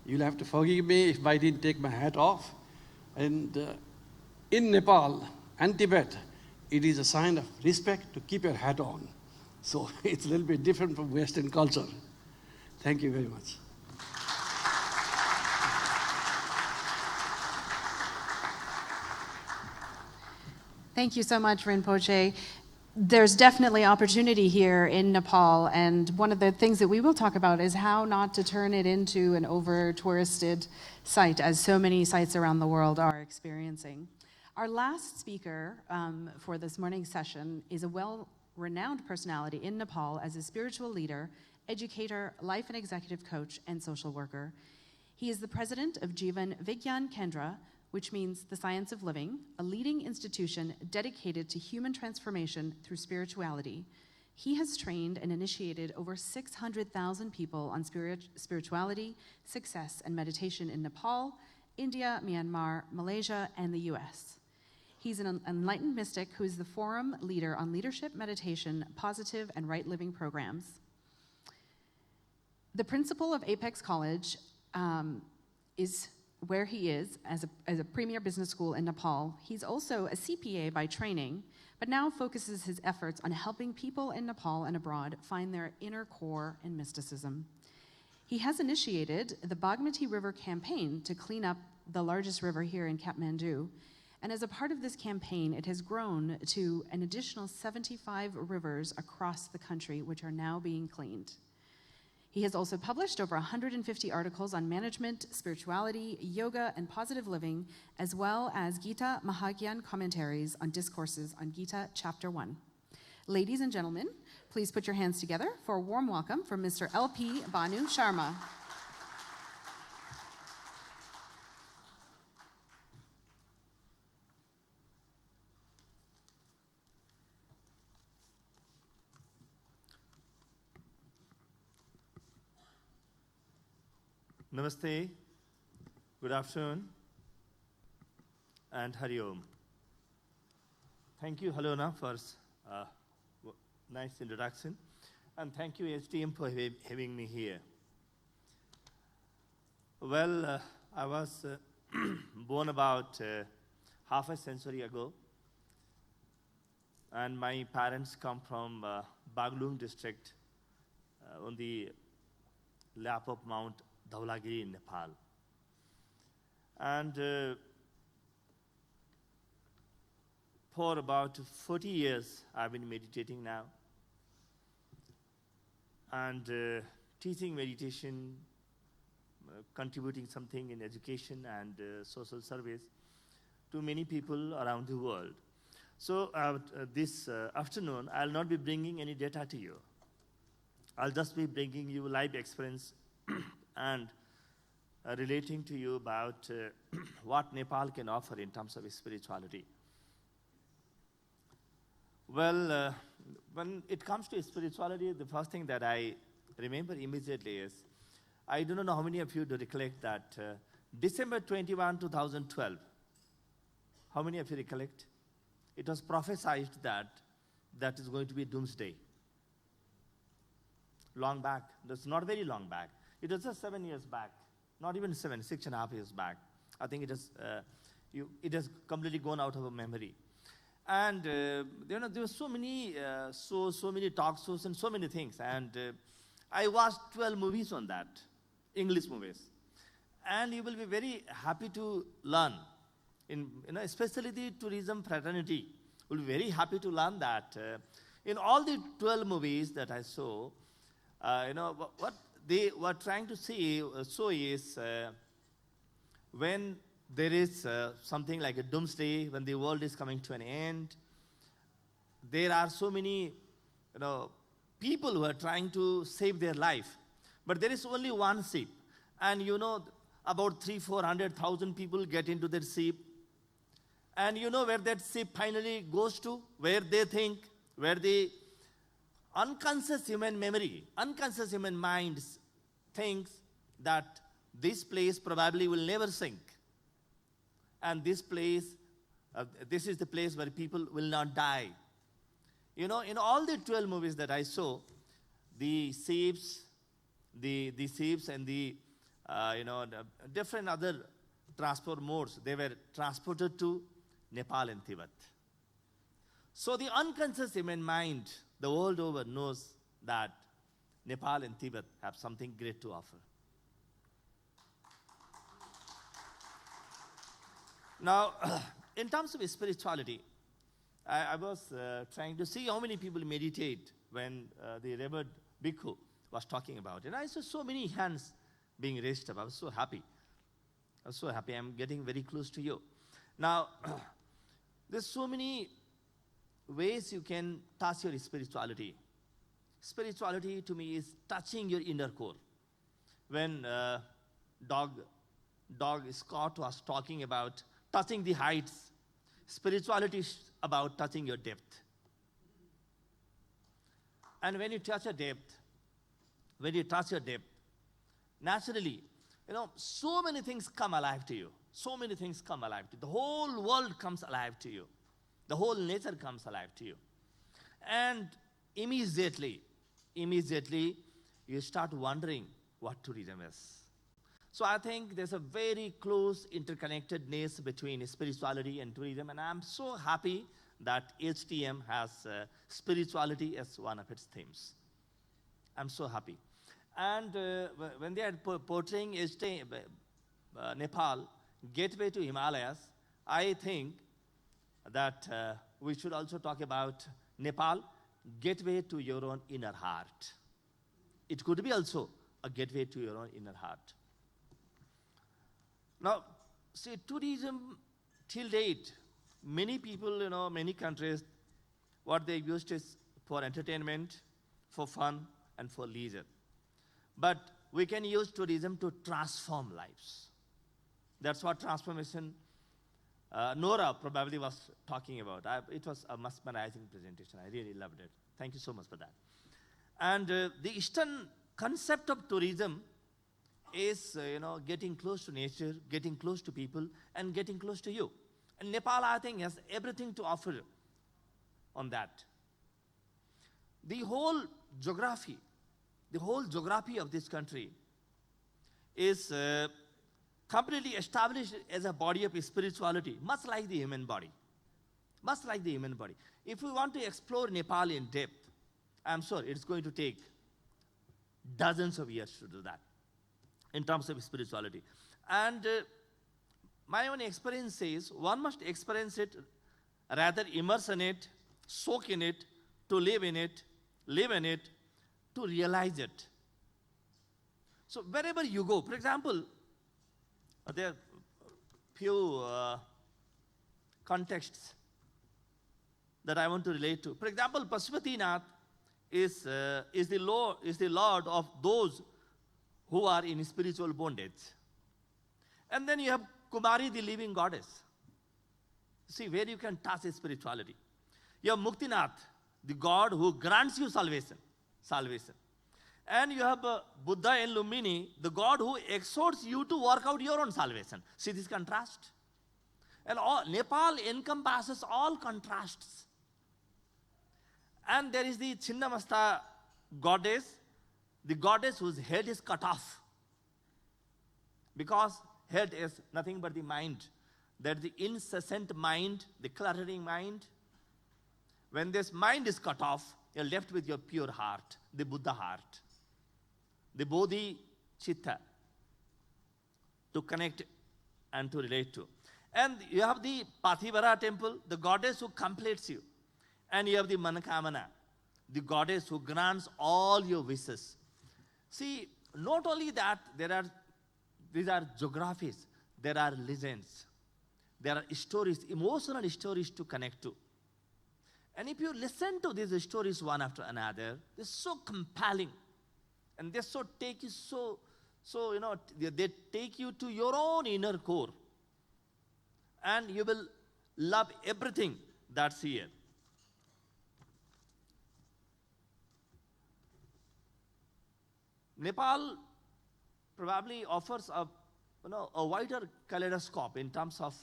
you'll have to forgive me if I didn't take my hat off. And in Nepal and Tibet, it is a sign of respect to keep your hat on. So it's a little bit different from Western culture. Thank you very much. Thank you so much, Rinpoche. There's definitely opportunity here in Nepal, and one of the things that we will talk about is how not to turn it into an over-touristed site, as so many sites around the world are experiencing. Our last speaker for this morning's session is a well-renowned personality in Nepal as a spiritual leader, educator, life and executive coach, and social worker. He is the president of Jivan Vigyan Kendra, which means the science of living, a leading institution dedicated to human transformation through spirituality. He has trained and initiated over 600,000 people on spirituality, success, and meditation in Nepal, India, Myanmar, Malaysia, and the US. He's an enlightened mystic who is the forum leader on leadership, meditation, positive, and right living programs. The principal of Apex College is where he is as a premier business school in Nepal. He's also a CPA by training, but now focuses his efforts on helping people in Nepal and abroad find their inner core in mysticism. He has initiated the Bagmati River campaign to clean up the largest river here in Kathmandu, and as a part of this campaign, it has grown to an additional 75 rivers across the country, which are now being cleaned. He has also published over 150 articles on management, spirituality, yoga, and positive living, as well as Gita Mahagyan commentaries on discourses on Gita Chapter 1. Ladies and gentlemen, please put your hands together for a warm welcome from Mr. L.P. Banu Sharma. Namaste, good afternoon, and Hari Om. Thank you, Halona, for nice introduction, and thank you, HTM, for having me here. Well, I was born about half a century ago, and my parents come from Baglung district on the lap of Mount Dhaulagiri in Nepal. And for about 40 years, I've been meditating now. And teaching meditation, contributing something in education and social service to many people around the world. So this afternoon, I'll not be bringing any data to you. I'll just be bringing you live experience and relating to you about what Nepal can offer in terms of spirituality. Well, when it comes to spirituality, the first thing that I remember immediately is, I do not know how many of you do recollect that December 21, 2012, how many of you recollect? It was prophesied that that is going to be doomsday. Long back, that's not very long back. It was just 7 years back, not even 7, 6.5 years back. I think it has completely gone out of our memory. And there were so many so many talk shows and so many things. And I watched 12 movies on that, English movies. And you will be very happy to learn, especially the tourism fraternity will be very happy to learn that in all the 12 movies that I saw, what they were trying to show is when there is something like a doomsday, when the world is coming to an end, there are so many people who are trying to save their life. But there is only one ship. And about 300,000-400,000 people get into that ship. And you know where that ship finally goes to? Where they think, where the unconscious human memory, unconscious human mind thinks that this place probably will never sink. And this place, this is the place where people will not die. In all the 12 movies that I saw, the ships, the ships and the different other transport modes, they were transported to Nepal and Tibet. So the unconscious human mind, the world over, knows that Nepal and Tibet have something great to offer. Now, in terms of spirituality, I was trying to see how many people meditate when the Reverend Bhikkhu was talking about it. And I saw so many hands being raised up. I was so happy. I'm getting very close to you. Now, there's so many ways you can touch your spirituality. Spirituality to me is touching your inner core. When Dog Scott was talking about touching the heights, spirituality is about touching your depth. And when you touch your depth, naturally, so many things come alive to you. So many things come alive to you. The whole world comes alive to you. The whole nature comes alive to you. And immediately, you start wondering what tourism is. So I think there's a very close interconnectedness between spirituality and tourism. And I'm so happy that HTM has spirituality as one of its themes. I'm so happy. And when they are portraying Nepal, gateway to Himalayas, I think that we should also talk about Nepal, gateway to your own inner heart. It could be also a gateway to your own inner heart. Now, see, tourism till date, many people, many countries, what they used is for entertainment, for fun, and for leisure. But we can use tourism to transform lives. That's what transformation Nora probably was talking about. It was a mesmerizing presentation. I really loved it. Thank you so much for that. And the Eastern concept of tourism is, getting close to nature, getting close to people, and getting close to you. And Nepal, I think, has everything to offer on that. The whole geography of this country is completely established as a body of spirituality, much like the human body. If we want to explore Nepal in depth, I'm sure it's going to take dozens of years to do that in terms of spirituality. And my own experience says one must experience it, rather immerse in it, soak in it, to live in it, to realize it. So wherever you go, for example, there are few contexts that I want to relate to. For example, Pashupatinath is the Lord of those who are in spiritual bondage. And then you have Kumari, the living goddess. See, where you can touch spirituality. You have Muktinath, the God who grants you salvation. And you have Buddha and Lumini, the God who exhorts you to work out your own salvation. See this contrast? And Nepal encompasses all contrasts. And there is the Chinnamasta goddess, the goddess whose head is cut off because head is nothing but the mind. That the incessant mind, the cluttering mind. When this mind is cut off, you're left with your pure heart, the Buddha heart, the Bodhi Chitta, to connect and to relate to. And you have the Pathivara temple, the goddess who completes you. And you have the Manakamana, the goddess who grants all your wishes. See, not only that, these are geographies, there are legends, there are stories, emotional stories to connect to. And if you listen to these stories one after another, they're so compelling. And they so take you they take you to your own inner core. And you will love everything that's here. Nepal probably offers a wider kaleidoscope in terms of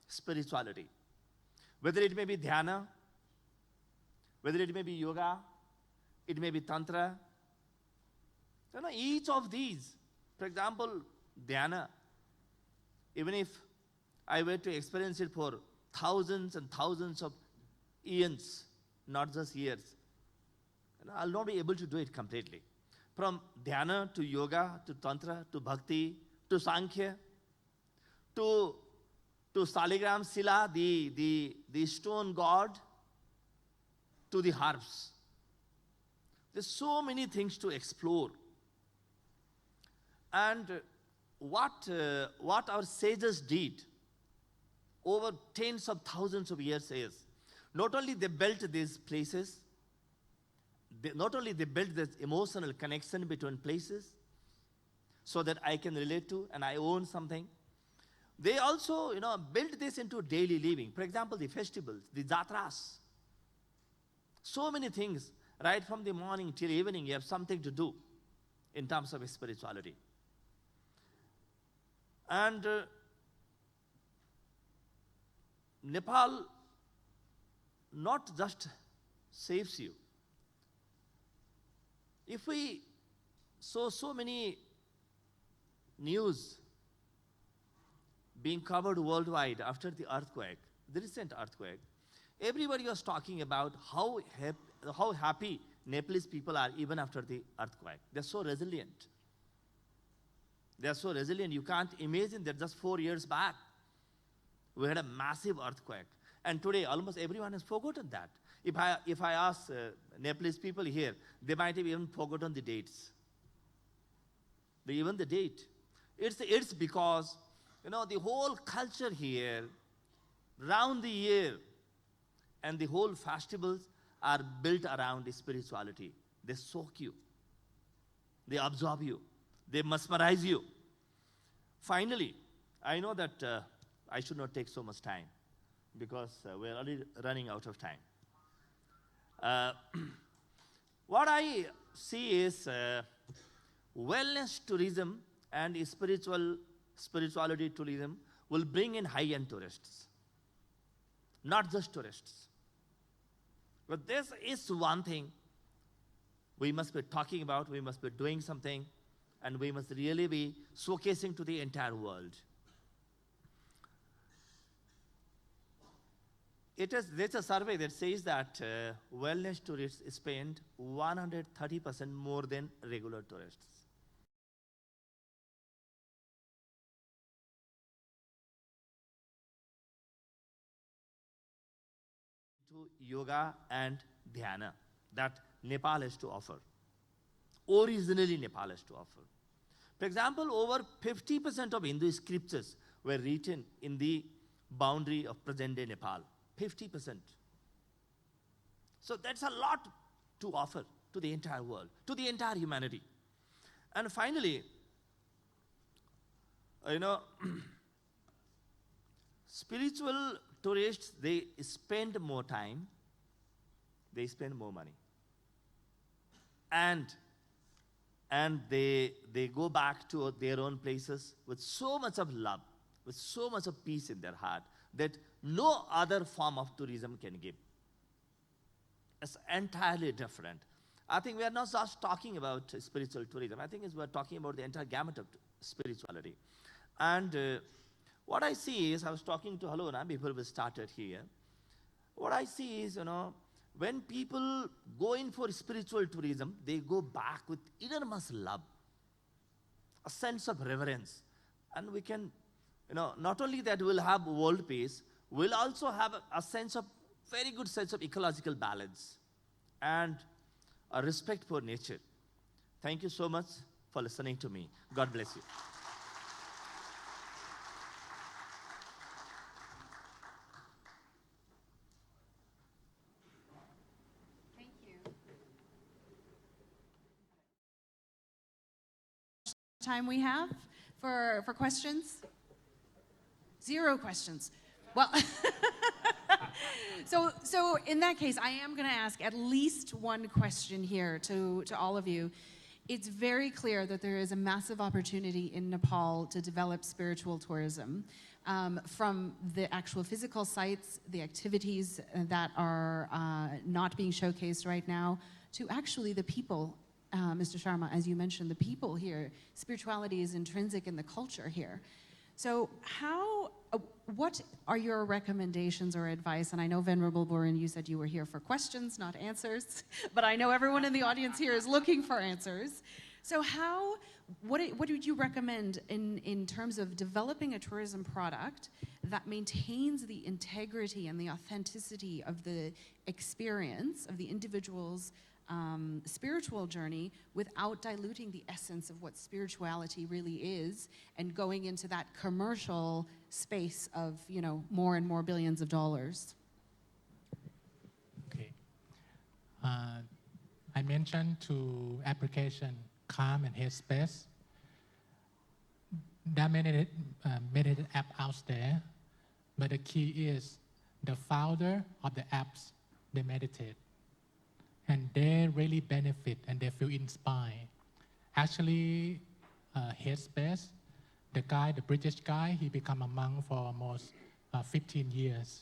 spirituality. Whether it may be dhyana, whether it may be yoga, it may be tantra. Each of these, for example, dhyana, even if I were to experience it for thousands and thousands of eons, not just years, I'll not be able to do it completely. From dhyana to yoga to tantra to bhakti to sankhya to Saligram Sila, the stone god, to the harps. There's so many things to explore. And what our sages did over tens of thousands of years is, not only they built these places, not only they built this emotional connection between places so that I can relate to and I own something, they also built this into daily living. For example, the festivals, the jatras. So many things, right from the morning till evening, you have something to do in terms of spirituality. And Nepal not just saves you. If we saw so many news being covered worldwide after the earthquake, the recent earthquake, everybody was talking about how happy Nepalese people are even after the earthquake. They're so resilient. They're so resilient. You can't imagine that just 4 years back, we had a massive earthquake. And today, almost everyone has forgotten that. If I ask Nepalese people here, they might have even forgotten the dates. Even the date. It's because, the whole culture here, round the year, and the whole festivals are built around spirituality. They soak you. They absorb you. They mesmerize you. Finally, I know that I should not take so much time because we're already running out of time. What I see is wellness tourism and spirituality tourism will bring in high-end tourists, not just tourists. But this is one thing we must be talking about, we must be doing something, and we must really be showcasing to the entire world. There's a survey that says that wellness tourists spend 130% more than regular tourists. To yoga and dhyana that Nepal has to offer. Originally Nepal has to offer. For example, over 50% of Hindu scriptures were written in the boundary of present-day Nepal. 50%. So that's a lot to offer to the entire world, to the entire humanity. And finally, spiritual tourists, they spend more time, they spend more money. And they go back to their own places with so much of love, with so much of peace in their heart that no other form of tourism can give. It's entirely different. I think we are not just talking about spiritual tourism. I think we're talking about the entire gamut of spirituality. And what I see is, I was talking to Halona before we started here. What I see is, when people go in for spiritual tourism, they go back with enormous love, a sense of reverence. And we can, not only that we'll have world peace, we'll also have a sense of, very good sense of ecological balance and a respect for nature. Thank you so much for listening to me. God bless you. Time we have for questions? 0 questions. Well, so in that case, I am going to ask at least one question here to all of you. It's very clear that there is a massive opportunity in Nepal to develop spiritual tourism, from the actual physical sites, the activities that are not being showcased right now, to actually the people. Mr. Sharma, as you mentioned, the people here, spirituality is intrinsic in the culture here. So what are your recommendations or advice? And I know, Venerable Burin, you said you were here for questions, not answers, but I know everyone in the audience here is looking for answers. So what would you recommend in terms of developing a tourism product that maintains the integrity and the authenticity of the experience of the individual's spiritual journey without diluting the essence of what spirituality really is and going into that commercial space of, more and more billions of dollars? Okay. I mentioned 2 application, Calm and Headspace. There are many apps out there, but the key is the founder of the apps, they meditate. And they really benefit and they feel inspired. Actually, Headspace, the British guy, he became a monk for almost 15 years.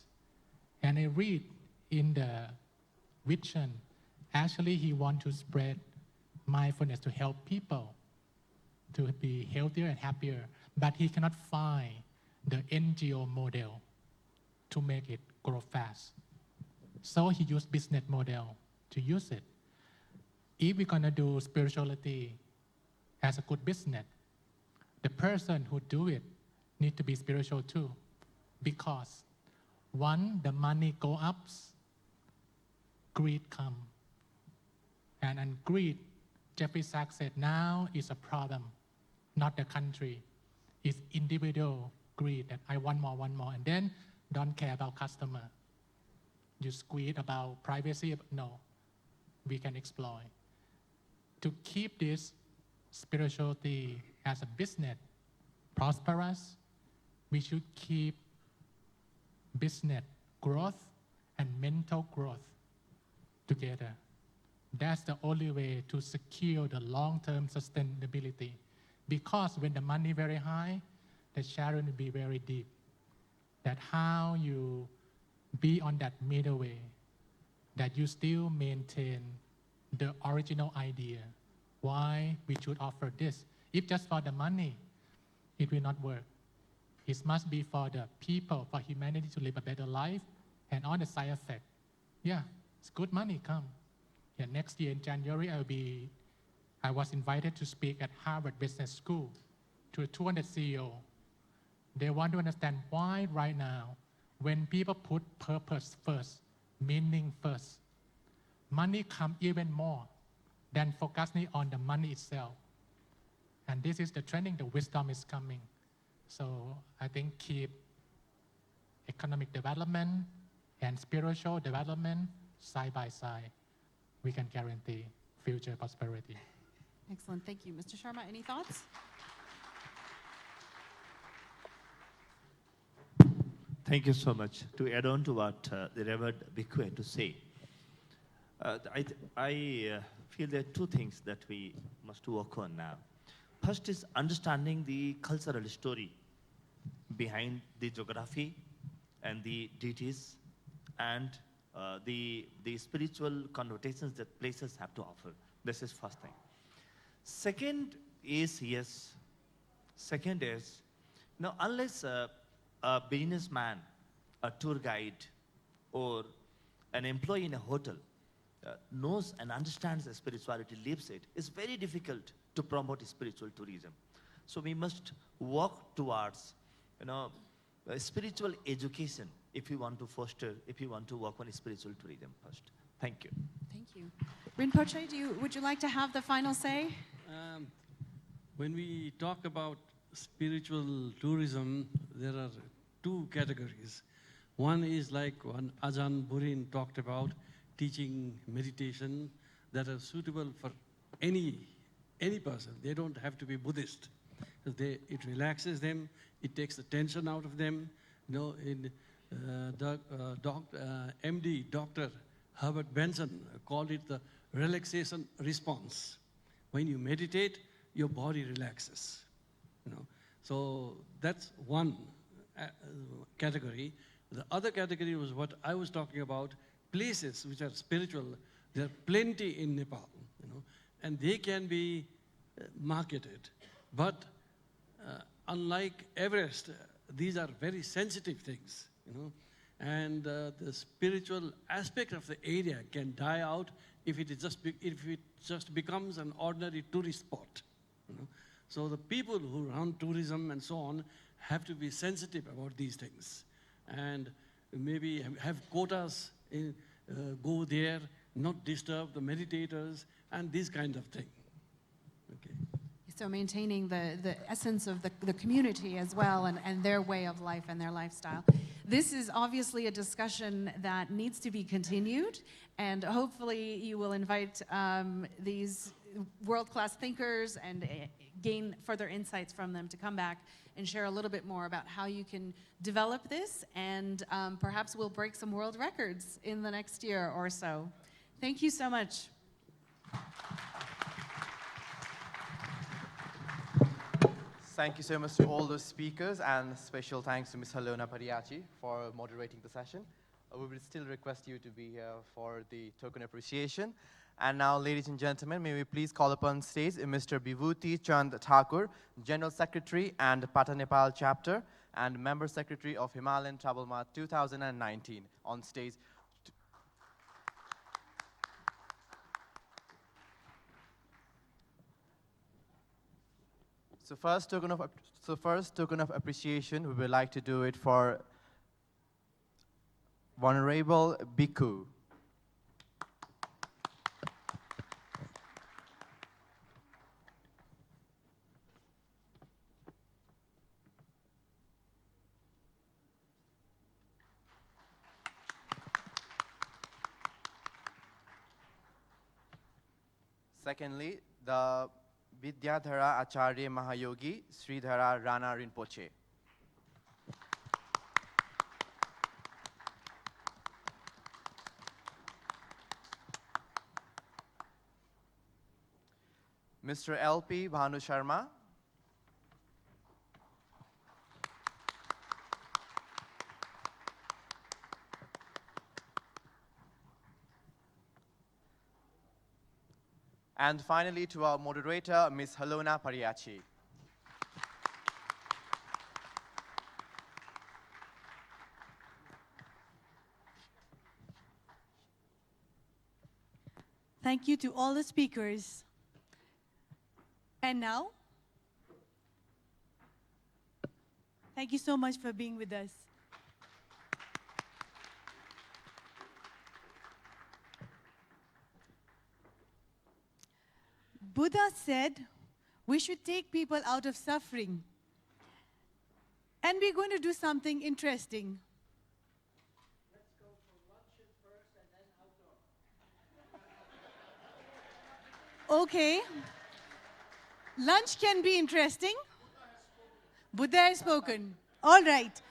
And I read in the vision, actually he wants to spread mindfulness to help people to be healthier and happier. But he cannot find the NGO model to make it grow fast. So he used business model to use it. If we're gonna do spirituality as a good business, the person who do it need to be spiritual too, because one, the money go up, greed come, and greed, Jeffrey Sachs said, now is a problem, not the country. It's individual greed that I want more, and then don't care about customer. You squeeze about privacy, no. We can exploit. To keep this spirituality as a business prosperous, we should keep business growth and mental growth together. That's the only way to secure the long-term sustainability. Because when the money very high, the sharing will be very deep. That how you be on that middle way, that you still maintain the original idea, why we should offer this. If just for the money, it will not work. It must be for the people, for humanity to live a better life, and all the side effects. Yeah, it's good money come. Yeah, next year in January, I was invited to speak at Harvard Business School to 200 CEO. They want to understand why right now, when people put purpose first, meaning first, money come even more than focusing on the money itself. And this is the trending, the wisdom is coming. So I think keep economic development and spiritual development side by side. We can guarantee future prosperity. Excellent, thank you. Mr. Sharma, any thoughts? Thank you so much. To add on to what the Reverend Bhikkhu had to say, I feel there are 2 things that we must work on now. First is understanding the cultural story behind the geography and the deities and the spiritual connotations that places have to offer. This is first thing. Second is Now, unless a businessman, a tour guide, or an employee in a hotel knows and understands the spirituality, lives it, it's very difficult to promote spiritual tourism. So we must work towards, spiritual education if we want to foster, if we want to work on spiritual tourism first. Thank you. Thank you. Rinpoche, would you like to have the final say? When we talk about spiritual tourism, there are two categories. One is like what Ajahn Burin talked about, teaching meditation that are suitable for any person. They don't have to be Buddhist. It relaxes them, it takes the tension out of them. MD, Dr. Herbert Benson called it the relaxation response. When you meditate, your body relaxes. So that's one category. The other category was what I was talking about, places which are spiritual. There are plenty in Nepal, and they can be marketed. But unlike Everest, these are very sensitive things, and the spiritual aspect of the area can die out if it just becomes an ordinary tourist spot. So the people who run tourism and so on have to be sensitive about these things, and maybe have quotas, go there, not disturb the meditators, and this kind of thing. Okay. So maintaining the essence of the community as well, and their way of life and their lifestyle. This is obviously a discussion that needs to be continued, and hopefully you will invite these world-class thinkers and gain further insights from them to come back and share a little bit more about how you can develop this, and perhaps we'll break some world records in the next year or so. Thank you so much. Thank you so much to all the speakers, and special thanks to Ms. Halona Pariachi for moderating the session. We will still request you to be here for the token appreciation. And now, ladies and gentlemen, may we please call upon stage Mr. Bibhuti Chand Thakur, General Secretary and Pata Nepal Chapter, and Member Secretary of Himalayan Travel Mart 2019 on stage. So first token of appreciation, we would like to do it for Venerable Bhikkhu. Secondly, the Vidyadhara Acharya Mahayogi Sridhara Rana Rinpoche. Mr. L.P. Bhanu Sharma. And finally, to our moderator, Ms. Halona Pariachi. Thank you to all the speakers. And now, thank you so much for being with us. Buddha said we should take people out of suffering. And we're going to do something interesting. Let's go for luncheon first and then outdoor. Okay. Lunch can be interesting. Buddha has spoken. All right.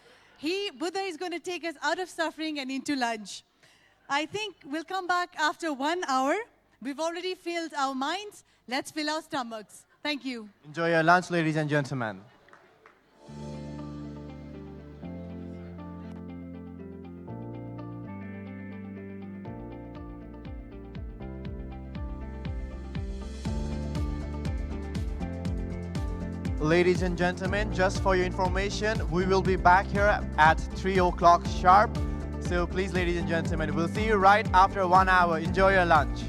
Buddha is going to take us out of suffering and into lunch. I think we'll come back after 1 hour. We've already filled our minds. Let's fill our stomachs. Thank you. Enjoy your lunch, ladies and gentlemen. Ladies and gentlemen, just for your information, we will be back here at 3 o'clock sharp. So please, ladies and gentlemen, we'll see you right after 1 hour. Enjoy your lunch.